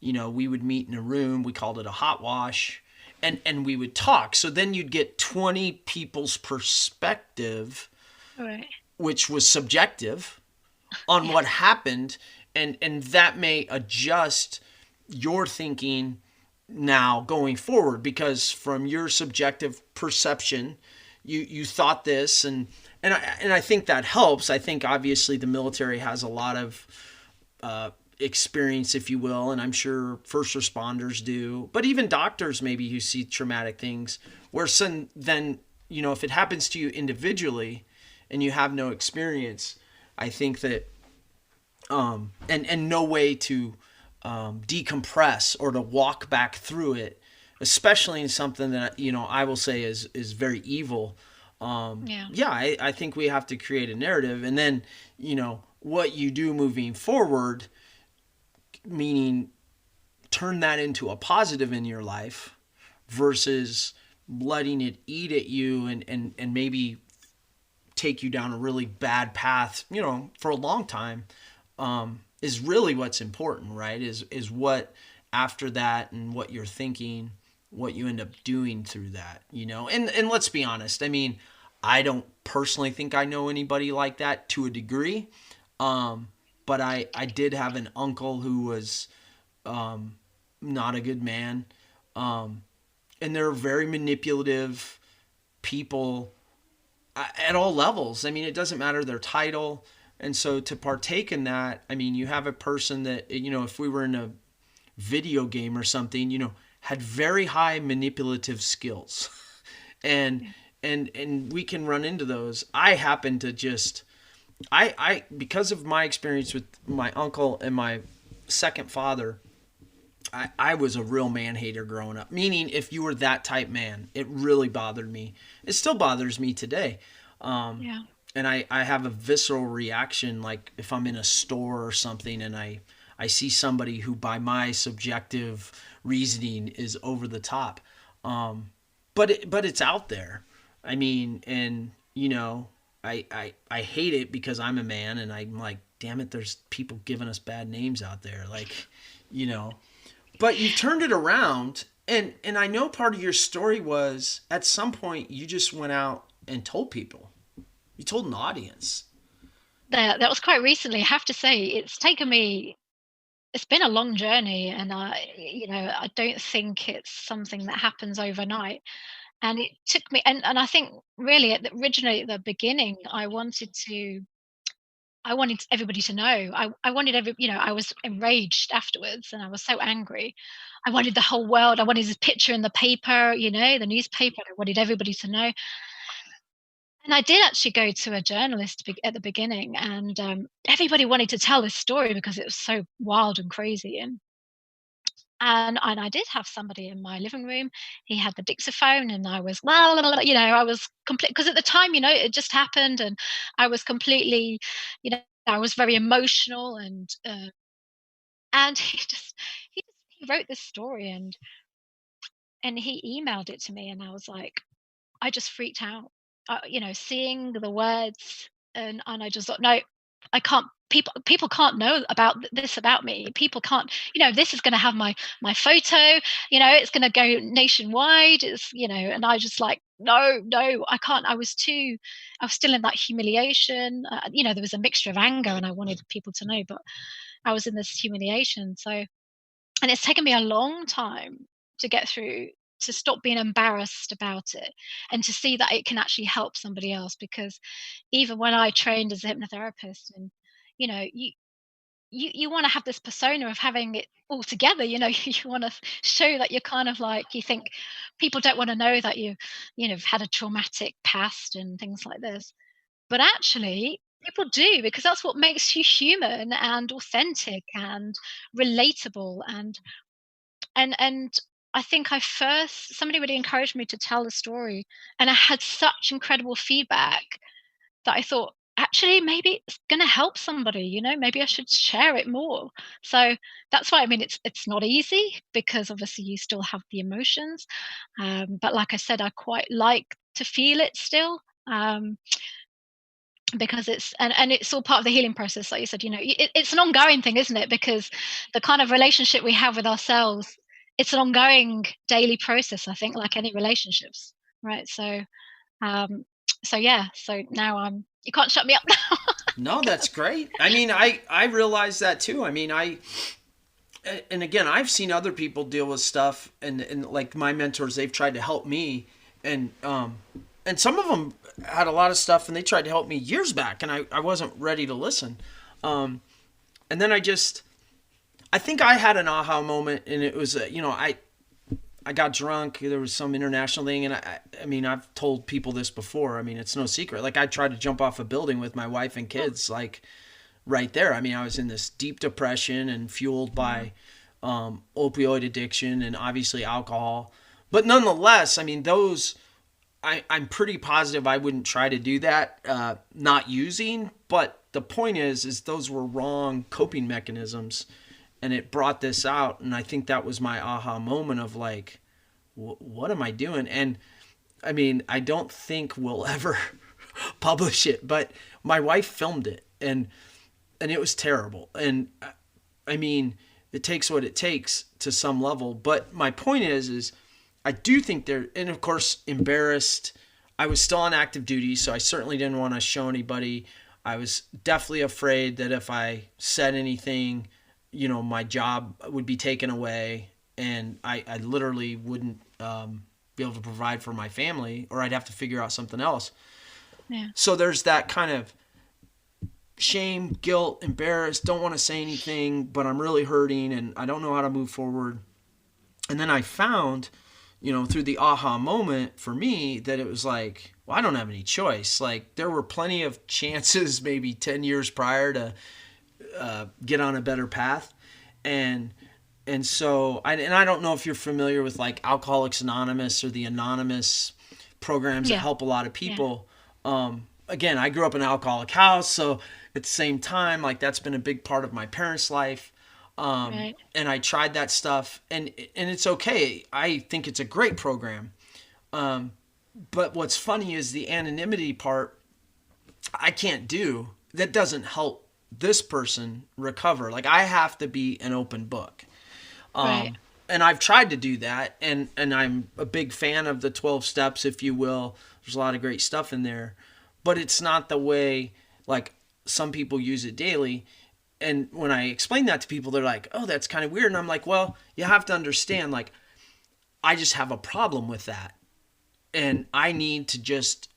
we would meet in a room. We called it a hot wash, and we would talk. So then you'd get 20 people's perspective, right. which was subjective, on Yeah. what happened. And that may adjust your thinking now going forward, because from your subjective perception, you thought this, and I think that helps. I think obviously the military has a lot of experience, if you will, and I'm sure first responders do, but even doctors maybe who see traumatic things, where then, if it happens to you individually and you have no experience, I think that and no way to decompress or to walk back through it, especially in something that I will say is very evil. Yeah. Yeah, I think we have to create a narrative, and then what you do moving forward, meaning turn that into a positive in your life versus letting it eat at you and maybe take you down a really bad path, for a long time, is really what's important, right? Is what after that and what you're thinking, what you end up doing through that, And let's be honest. I mean, I don't personally think I know anybody like that to a degree, but I did have an uncle who was not a good man, and they're very manipulative people at all levels. I mean, it doesn't matter their title. And so to partake in that, I mean, you have a person that, if we were in a video game or something, had very high manipulative skills. and and we can run into those. I happen to just I because of my experience with my uncle and my second father, I was a real man hater growing up. Meaning, if you were that type man, it really bothered me. It still bothers me today. Yeah. And I have a visceral reaction, like if I'm in a store or something and I see somebody who, by my subjective reasoning, is over the top. But it's out there. I mean, and I hate it because I'm a man, and I'm like, damn it, there's people giving us bad names out there, like, you know. But you turned it around, and I know part of your story was at some point you just went out and told people. You told an audience. That was quite recently. I have to say, it's been a long journey, and I don't think it's something that happens overnight. And it took me, and I think really originally at the beginning, I wanted everybody to know. I wanted I was enraged afterwards, and I was so angry. I wanted the whole world. I wanted this picture in the paper, the newspaper. I wanted everybody to know. And I did actually go to a journalist at the beginning, and everybody wanted to tell this story because it was so wild and crazy. And I did have somebody in my living room. He had the dictaphone, and I was, well, I was complete because at the time, it just happened, and I was completely, I was very emotional, and he wrote this story, and he emailed it to me, and I was like, I just freaked out, seeing the words, and I just thought, no, I can't. People can't know about this about me. People can't. This is going to have my photo. It's going to go nationwide. And I just like, no, no, I can't. I was still in that humiliation. There was a mixture of anger, and I wanted people to know, but I was in this humiliation. So, and it's taken me a long time to get through, to stop being embarrassed about it, and to see that it can actually help somebody else. Because even when I trained as a hypnotherapist, and you you want to have this persona of having it all together, you want to show that you're kind of like, you think people don't want to know that you've had a traumatic past and things like this. But actually, people do, because that's what makes you human and authentic and relatable. And I think, I first somebody really encouraged me to tell the story, and I had such incredible feedback that I thought, actually, maybe it's going to help somebody. Maybe I should share it more. So that's why, I mean, it's not easy, because obviously you still have the emotions, but like I said, I quite like to feel it still. Because it's all part of the healing process, like you said. It's an ongoing thing, isn't it? Because the kind of relationship we have with ourselves, it's an ongoing daily process, I think, like any relationships, right? So yeah, so now you can't shut me up now. No, that's great. I mean, I realize that too. I mean, and again, I've seen other people deal with stuff, and like my mentors, they've tried to help me, and some of them had a lot of stuff, and they tried to help me years back, and I wasn't ready to listen. And then I think I had an aha moment, and it was, I got drunk. There was some international thing, and I mean, I've told people this before. I mean, it's no secret. Like, I tried to jump off a building with my wife and kids, like, right there. I mean, I was in this deep depression and fueled Wow. by opioid addiction and obviously alcohol. But nonetheless, I mean, I'm pretty positive I wouldn't try to do that, not using. But the point is those were wrong coping mechanisms, and it brought this out. And I think that was my aha moment of like, what am I doing? And I mean, I don't think we'll ever publish it, but my wife filmed it, and it was terrible. And I mean, it takes what it takes to some level. But my point is I do think they're, and of course, embarrassed. I was still on active duty, so I certainly didn't want to show anybody. I was definitely afraid that if I said anything, my job would be taken away, and I literally wouldn't be able to provide for my family, or I'd have to figure out something else. Yeah. So there's that kind of shame, guilt, embarrassed, don't want to say anything, but I'm really hurting and I don't know how to move forward. And then I found, through the aha moment for me, that it was like, well, I don't have any choice. Like, there were plenty of chances maybe 10 years prior to get on a better path. And so I don't know if you're familiar with like Alcoholics Anonymous or the Anonymous programs that Yeah. help a lot of Yeah. people. Again, I grew up in an alcoholic house, so at the same time, like that's been a big part of my parents' life. Right. And I tried that stuff, and it's okay. I think it's a great program. But what's funny is the anonymity part. I can't do that. Doesn't help this person recover. Like I have to be an open book. Right. And I've tried to do that, and I'm a big fan of the 12 steps, if you will. There's a lot of great stuff in there, but it's not the way like some people use it daily. And when I explain that to people, they're like, "Oh, that's kind of weird." And I'm like, "Well, you have to understand, like, I just have a problem with that, and I need to just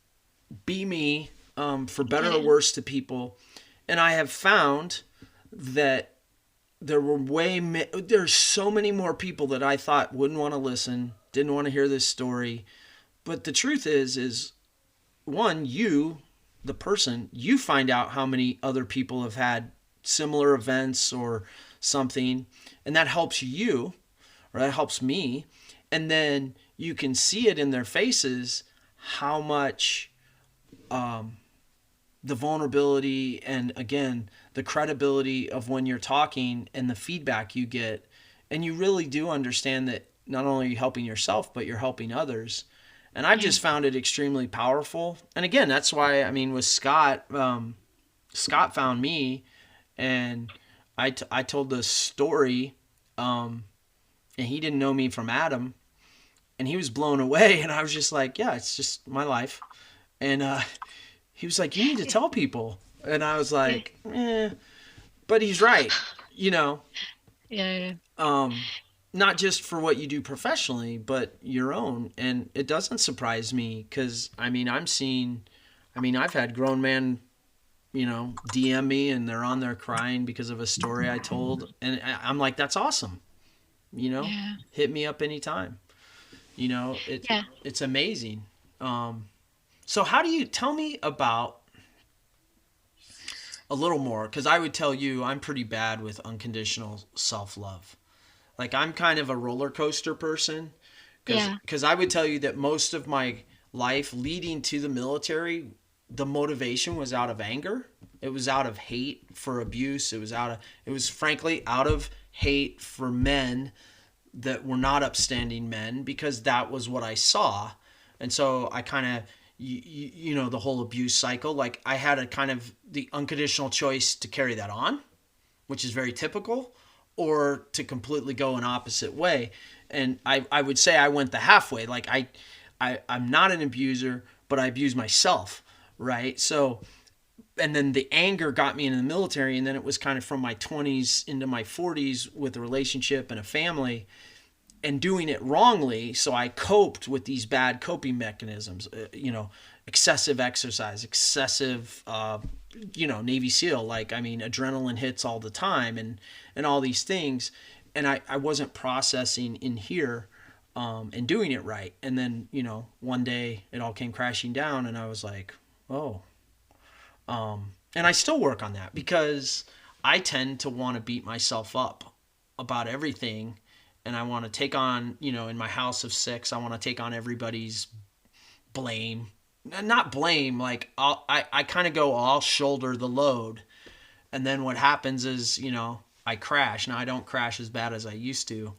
be me, for better or Yeah. worse to people." And I have found that there's so many more people that I thought wouldn't want to listen, didn't want to hear this story. But the truth is one, the person, you find out how many other people have had similar events or something, and that helps you, or that helps me. And then you can see it in their faces how much the vulnerability and again the credibility of when you're talking and the feedback you get, and you really do understand that not only are you helping yourself but you're helping others. And I've Yeah. just found it extremely powerful. And again, that's why, I mean, with Scott, Scott found me, and I told the story, and he didn't know me from Adam, and he was blown away. And I was just like, yeah, it's just my life. And he was like, you need to tell people. And I was Yeah. like, but he's right, you know, Yeah. Yeah. not just for what you do professionally, but your own. And it doesn't surprise me because, I mean, I've had grown men, DM me and they're on there crying because of a story I told. And I'm like, that's awesome. Yeah. Hit me up anytime. Yeah. It's amazing. So how do you tell me about a little more? Because I would tell you I'm pretty bad with unconditional self-love. Like I'm kind of a roller coaster person. Because Yeah. I would tell you that most of my life leading to the military, the motivation was out of anger. It was out of hate for abuse. It was frankly out of hate for men that were not upstanding men, because that was what I saw. And so I kind of, the whole abuse cycle, like I had a kind of the unconditional choice to carry that on, which is very typical, or to completely go an opposite way. And I would say I went the halfway. Like I'm not an abuser, but I abuse myself, right? So, and then the anger got me into the military, and then it was kind of from my 20s into my 40s with a relationship and a family, and doing it wrongly. So I coped with these bad coping mechanisms, excessive exercise, excessive, Navy SEAL, like, I mean, adrenaline hits all the time, and all these things. And I wasn't processing in here, and doing it right. And then, one day it all came crashing down, and I was like, oh, And I still work on that because I tend to want to beat myself up about everything. And I want to take on, in my house of six, I want to take on everybody's blame. Not blame, like I kind of go, I'll shoulder the load. And then what happens is, I crash. Now I don't crash as bad as I used to,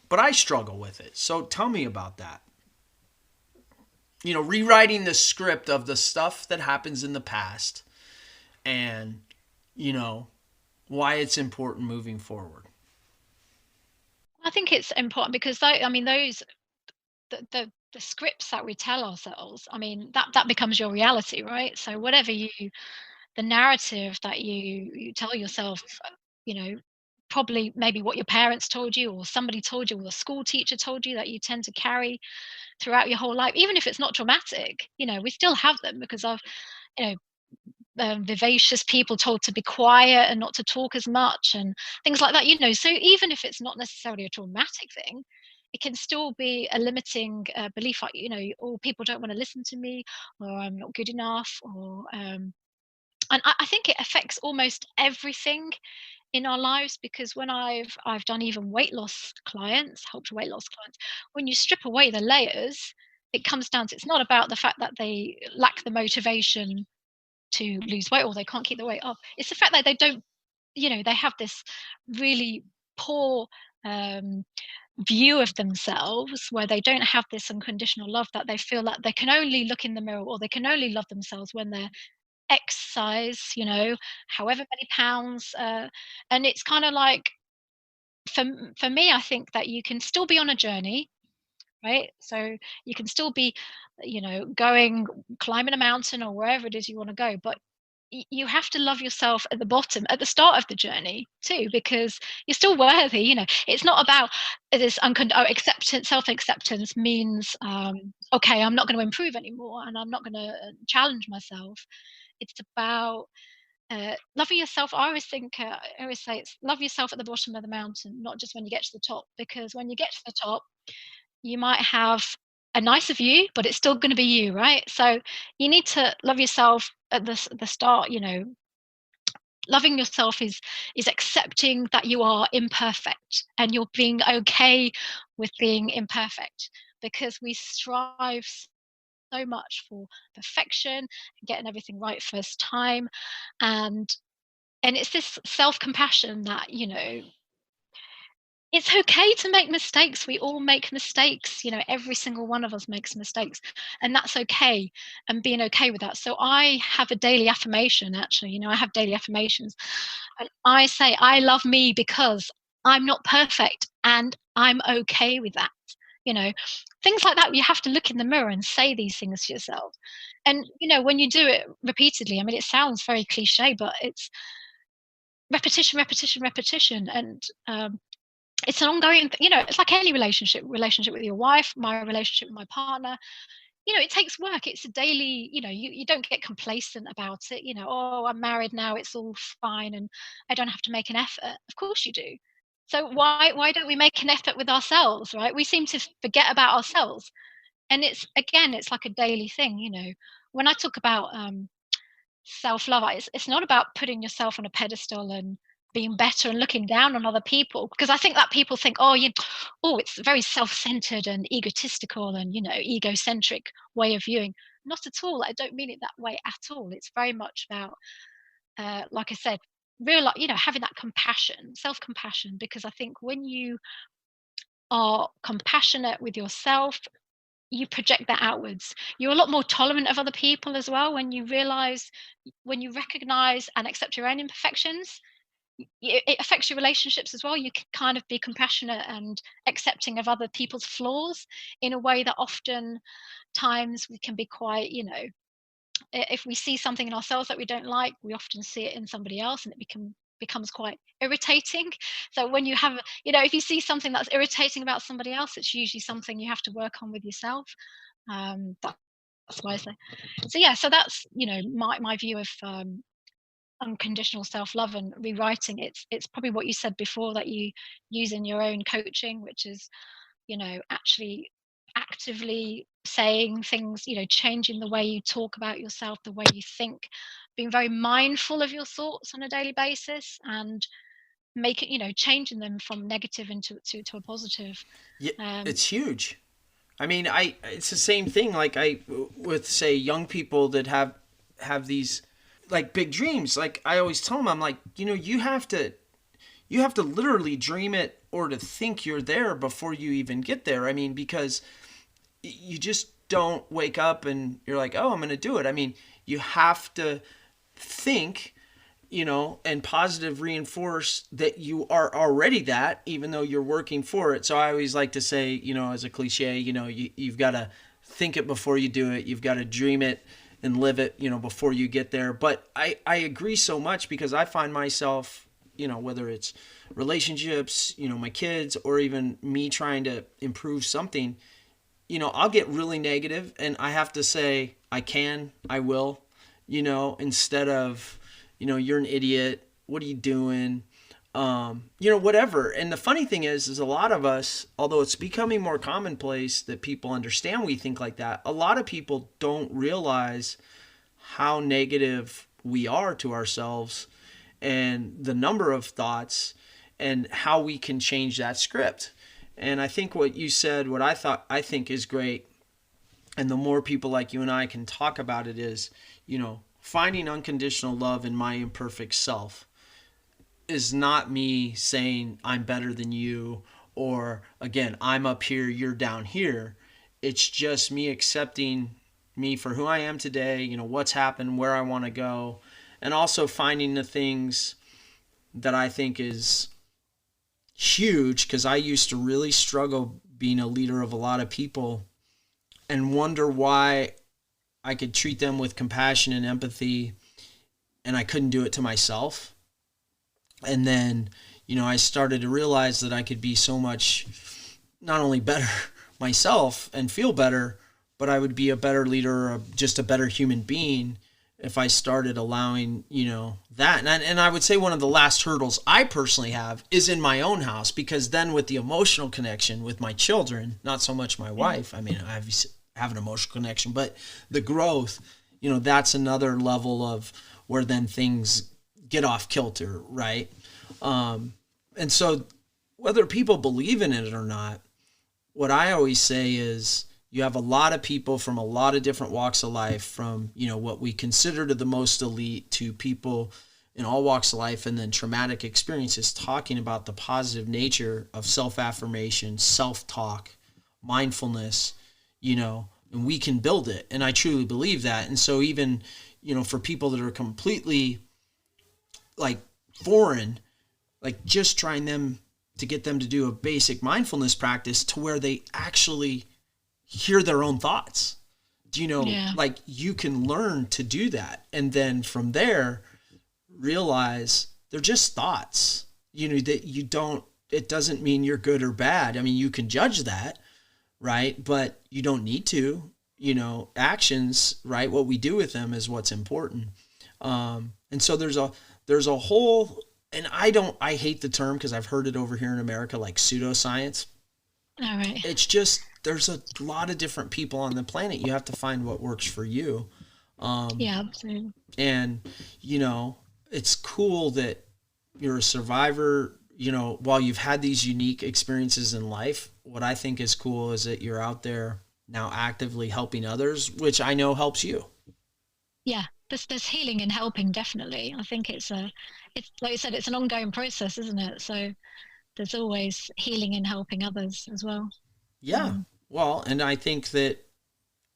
but I struggle with it. So tell me about that. Rewriting the script of the stuff that happens in the past and, you know, why it's important moving forward. I think it's important because I mean, those the scripts that we tell ourselves, I mean, that becomes your reality, right? So whatever you the narrative that you tell yourself, you know, probably maybe what your parents told you or somebody told you or a school teacher told you that you tend to carry throughout your whole life, even if it's not traumatic, we still have them because of, you know, vivacious people told to be quiet and not to talk as much and things like that. So even if it's not necessarily a traumatic thing, it can still be a limiting belief, like, oh, people don't want to listen to me, or I'm not good enough, or and I think it affects almost everything in our lives, because when I've done even weight loss clients, helped weight loss clients, when you strip away the layers, it comes down to, it's not about the fact that they lack the motivation to lose weight or they can't keep the weight off. It's the fact that they don't, they have this really poor um, view of themselves, where they don't have this unconditional love, that they feel that they can only look in the mirror or they can only love themselves when they're exercise, however many pounds. And it's kind of like, for me, I think that you can still be on a journey, right? So you can still be, going, climbing a mountain or wherever it is you want to go, but you have to love yourself at the bottom, at the start of the journey too, because you're still worthy. It's not about this acceptance. Self-acceptance means, okay, I'm not going to improve anymore and I'm not going to challenge myself. It's about loving yourself. I always say, it's love yourself at the bottom of the mountain, not just when you get to the top, because when you get to the top, you might have a nicer view, but it's still going to be you, right? So you need to love yourself at the start. Loving yourself is accepting that you are imperfect and you're being okay with being imperfect, because we strive so much for perfection, getting everything right first time, and it's this self-compassion that, it's okay to make mistakes. We all make mistakes. Every single one of us makes mistakes, and that's okay, and being okay with that. So I have a daily affirmation, actually. I have daily affirmations, and I say, I love me because I'm not perfect, and I'm okay with that. You know, Things like that. You have to look in the mirror and say these things to yourself. And, when you do it repeatedly, I mean, it sounds very cliche, but it's repetition, repetition, repetition. And it's an ongoing it's like any relationship with your wife, my relationship with my partner. It takes work. It's a daily, you don't get complacent about it. Oh, I'm married now, it's all fine and I don't have to make an effort. Of course you do. So why don't we make an effort with ourselves, right? We seem to forget about ourselves. And it's like a daily thing. When I talk about self-love, it's not about putting yourself on a pedestal and being better and looking down on other people, because I think that people think, oh, it's very self-centered and egotistical and, egocentric way of viewing. Not at all. I don't mean it that way at all. It's very much about, like I said, real, having that compassion, self-compassion, because I think when you are compassionate with yourself, you project that outwards. You're a lot more tolerant of other people as well, when you recognize and accept your own imperfections. It affects your relationships as well. You can kind of be compassionate and accepting of other people's flaws in a way that often times we can be quite, if we see something in ourselves that we don't like, we often see it in somebody else, and becomes quite irritating. So when you have, if you see something that's irritating about somebody else, it's usually something you have to work on with yourself. That's why I say. So yeah, so that's, my view of unconditional self-love and rewriting. It's probably what you said before, that you use in your own coaching, which is, actually actively saying things, changing the way you talk about yourself, the way you think, being very mindful of your thoughts on a daily basis, and changing them from negative into to a positive. Yeah, Um, it's huge. I mean, it's the same thing. Like with say young people that have these like big dreams. Like I always tell them, I'm like, you have to literally dream it or to think you're there before you even get there. I mean, because you just don't wake up and you're like, oh, I'm going to do it. I mean, you have to think, and positive reinforce that you are already that, even though you're working for it. So I always like to say, as a cliche, you've got to think it before you do it. You've got to dream it and live it, before you get there. But I agree so much because I find myself, whether it's relationships, my kids, or even me trying to improve something, I'll get really negative and I have to say, I will, instead of, you're an idiot. What are you doing? Whatever. And the funny thing is a lot of us, although it's becoming more commonplace that people understand we think like that, a lot of people don't realize how negative we are to ourselves and the number of thoughts and how we can change that script. And I think what you said, what I think is great, and the more people like you and I can talk about it is, finding unconditional love in my imperfect self is not me saying I'm better than you, or again, I'm up here, you're down here. It's just me accepting me for who I am today, what's happened, where I want to go, and also finding the things that I think is huge, because I used to really struggle being a leader of a lot of people and wonder why I could treat them with compassion and empathy and I couldn't do it to myself. And then, I started to realize that I could be so much not only better myself and feel better, but I would be a better leader or just a better human being if I started allowing, that. And I would say one of the last hurdles I personally have is in my own house, because then with the emotional connection with my children, not so much my wife, I mean, I have an emotional connection, but the growth, that's another level of where then things get off kilter, right? And so whether people believe in it or not, what I always say is you have a lot of people from a lot of different walks of life, from, what we consider to the most elite to people in all walks of life, and then traumatic experiences, talking about the positive nature of self-affirmation, self-talk, mindfulness, and we can build it. And I truly believe that. And so even, for people that are completely like foreign, like just trying them to get them to do a basic mindfulness practice to where they actually hear their own thoughts. Like you can learn to do that. And then from there, realize they're just thoughts, that it doesn't mean you're good or bad. I mean, you can judge that, right? But you don't need to, actions, right? What we do with them is what's important. And so there's a whole, and I hate the term because I've heard it over here in America, like pseudoscience. All right. It's just, there's a lot of different people on the planet. You have to find what works for you. Yeah, absolutely. And, it's cool that you're a survivor, while you've had these unique experiences in life. What I think is cool is that you're out there now actively helping others, which I know helps you. Yeah, there's healing and helping, definitely. I think it's like you said, it's an ongoing process, isn't it? So there's always healing and helping others as well. Yeah. Well, and I think that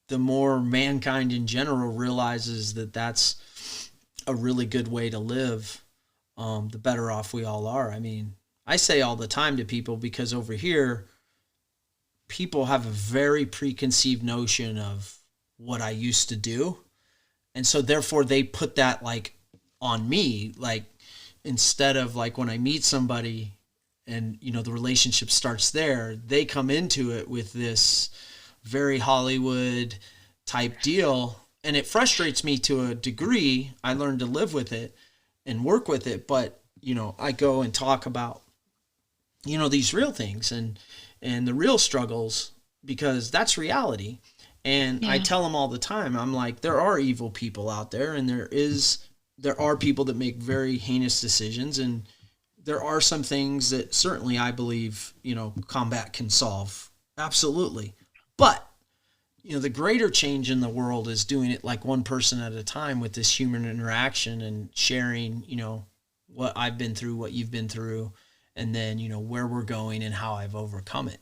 the more mankind in general realizes that that's a really good way to live, the better off we all are. I mean, I say all the time to people, because over here, people have a very preconceived notion of what I used to do. And so therefore they put that like on me, like instead of like when I meet somebody and, the relationship starts there, they come into it with this very Hollywood type deal. And it frustrates me to a degree. I learned to live with it and work with it. But, I go and talk about, these real things and the real struggles because that's reality. And I Yeah. tell them all the time, I'm like, there are evil people out there, and there are people that make very heinous decisions, and there are some things that certainly I believe, combat can solve. Absolutely. But, the greater change in the world is doing it like one person at a time with this human interaction and sharing, what I've been through, what you've been through, and then, where we're going and how I've overcome it.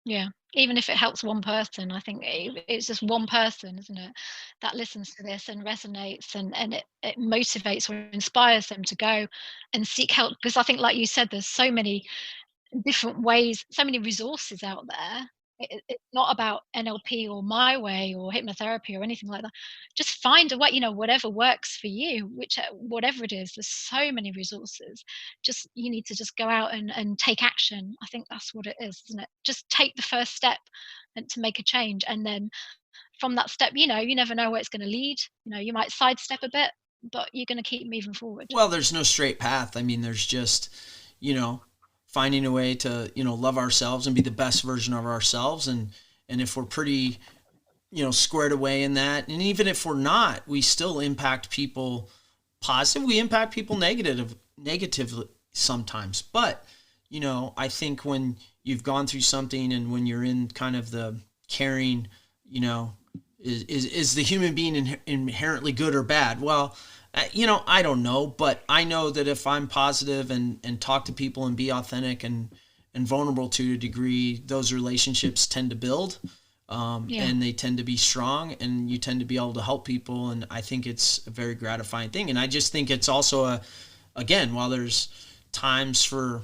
Yeah. Even if it helps one person, I think it's just one person, isn't it, that listens to this and resonates, and it motivates or inspires them to go and seek help. Because I think, like you said, there's so many different ways, so many resources out there. It's not about NLP or my way or hypnotherapy or anything like that. Just find a way, whatever works for you, which whatever it is. There's so many resources. Just you need to just go out and take action. I think that's what it is, isn't it? Just take the first step and to make a change, and then from that step, you never know where it's going to lead. You might sidestep a bit, but you're going to keep moving forward. Well, there's no straight path. I mean, there's just, you know, finding a way to, love ourselves and be the best version of ourselves. And if we're pretty, squared away in that, and even if we're not, we still impact people positive. We impact people negatively sometimes. But, I think when you've gone through something and when you're in kind of the caring, is the human being inherently good or bad? Well, I don't know, but I know that if I'm positive and talk to people and be authentic and vulnerable to a degree, those relationships tend to build, Yeah. and they tend to be strong, and you tend to be able to help people. And I think it's a very gratifying thing. And I just think it's also again, while there's times for,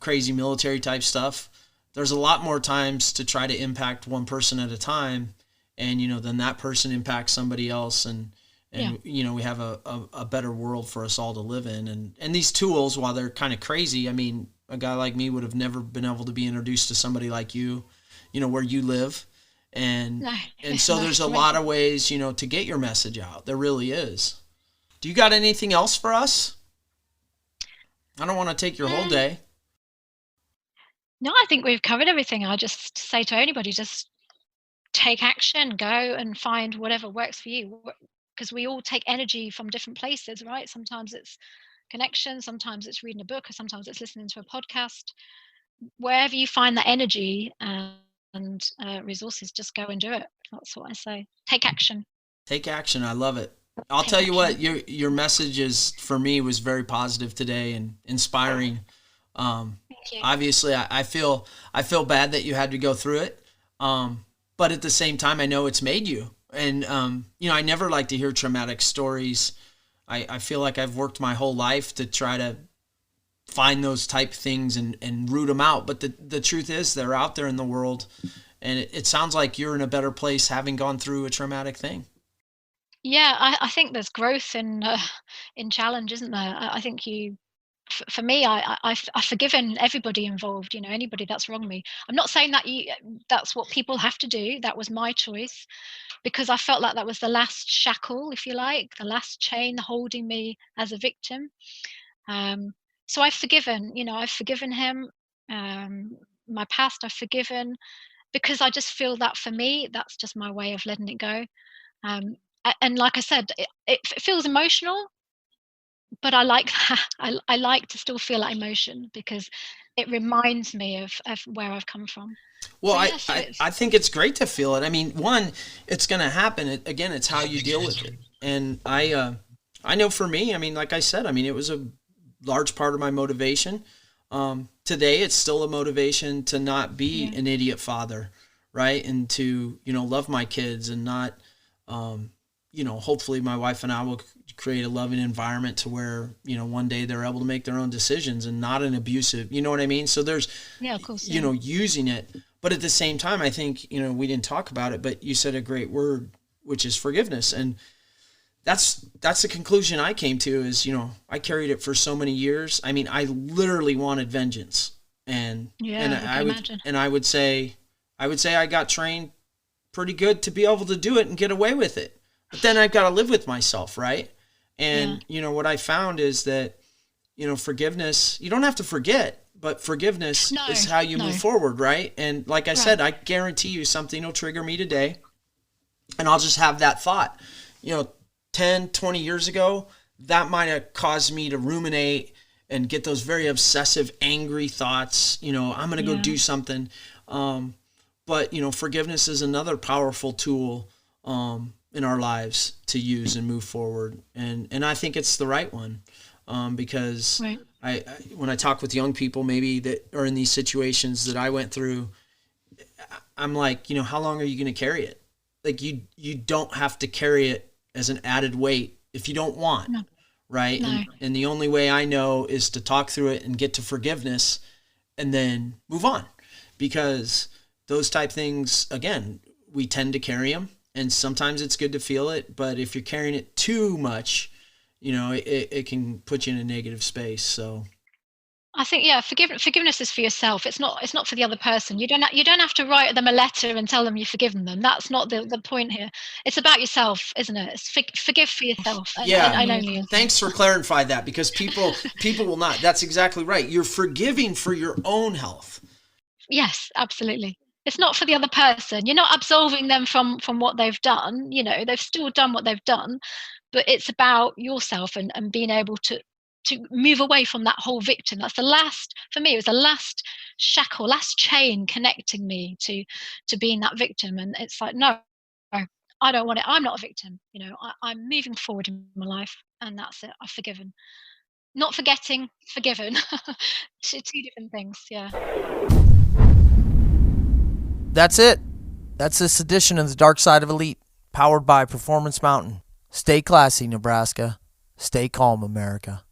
crazy military type stuff, there's a lot more times to try to impact one person at a time. And, then that person impacts somebody else. And we have a better world for us all to live in. And these tools, while they're kind of crazy, I mean, a guy like me would have never been able to be introduced to somebody like you, where you live. And No. and so there's a That's lot right. of ways, to get your message out. There really is. Do you got anything else for us? I don't want to take your whole Mm, day. no, I think we've covered everything. I just say to anybody, just take action, go and find whatever works for you. Because we all take energy from different places, right? Sometimes it's connection, sometimes it's reading a book, or sometimes it's listening to a podcast. Wherever you find that energy and resources, just go and do it. That's what I say. Take action. Take action. I love it. I'll Take tell you action. what, your message is, for me, was very positive today and inspiring. Thank you. Obviously, I feel bad that you had to go through it, but at the same time, I know it's made you. And I never like to hear traumatic stories. I feel like I've worked my whole life to try to find those type things and root them out. But the truth is, they're out there in the world, and it sounds like you're in a better place having gone through a traumatic thing. Yeah, I think there's growth in challenge, isn't there? I think for me, I've forgiven everybody involved. Anybody that's wronged me. I'm not saying that that's what people have to do. That was my choice because I felt like that was the last shackle, if you like, the last chain holding me as a victim. Um, so I've forgiven. I've forgiven him. Um, my past, I've forgiven because I just feel that for me, that's just my way of letting it go. Um, and like I said, it feels emotional, but I like that. I like to still feel that emotion because it reminds me of where I've come from. Well, So I, yeah, so I, it's I think it's great to feel it. I mean, one, it's going to happen. Again, it's how you deal with it. And I know for me, I mean, like I said, I mean, it was a large part of my motivation. Today, it's still a motivation to not be yeah, an idiot father, right? And to, love my kids and not, hopefully my wife and I will create a loving environment to where, one day they're able to make their own decisions and not an abusive, you know what I mean? So there's, yeah, of course, yeah, using it. But at the same time, I think, we didn't talk about it, but you said a great word, which is forgiveness. And that's the conclusion I came to is, I carried it for so many years. I mean, I literally wanted vengeance. And yeah. I can imagine. I would say I got trained pretty good to be able to do it and get away with it. But then I've got to live with myself, right? Yeah, And what I found is that, forgiveness, you don't have to forget. but forgiveness No, is how you no. move forward, right? And like I said, I guarantee you something will trigger me today, and I'll just have that thought. 10, 20 years ago, that might have caused me to ruminate and get those very obsessive, angry thoughts. I'm going to go do something. But forgiveness is another powerful tool in our lives to use and move forward. And I think it's the right one, because I when I talk with young people maybe that are in these situations that I went through, I'm like, how long are you going to carry it? Like you don't have to carry it as an added weight if you don't want, right? No. And the only way I know is to talk through it and get to forgiveness and then move on, because those type things, again, we tend to carry them, and sometimes it's good to feel it, but if you're carrying it too much, it can put you in a negative space. So I think forgiveness is for yourself. It's not for the other person. You don't have to write them a letter and tell them you've forgiven them. That's not the point here. It's about yourself, isn't it? It's forgive for yourself and only yourself. Thanks for clarifying that, because people will not. That's exactly right. You're forgiving for your own health. Yes, absolutely. It's not for the other person. You're not absolving them from what they've done. They've still done what they've done, but it's about yourself and being able to move away from that whole victim. That's for me, it was the last shackle, last chain connecting me to being that victim. And it's like, no, I don't want it. I'm not a victim. I'm moving forward in my life, and that's it. I've forgiven. Not forgetting, forgiven. Two different things. Yeah. That's it. That's this edition of the Dark Side of Elite, powered by Performance Mountain. Stay classy, Nebraska. Stay calm, America.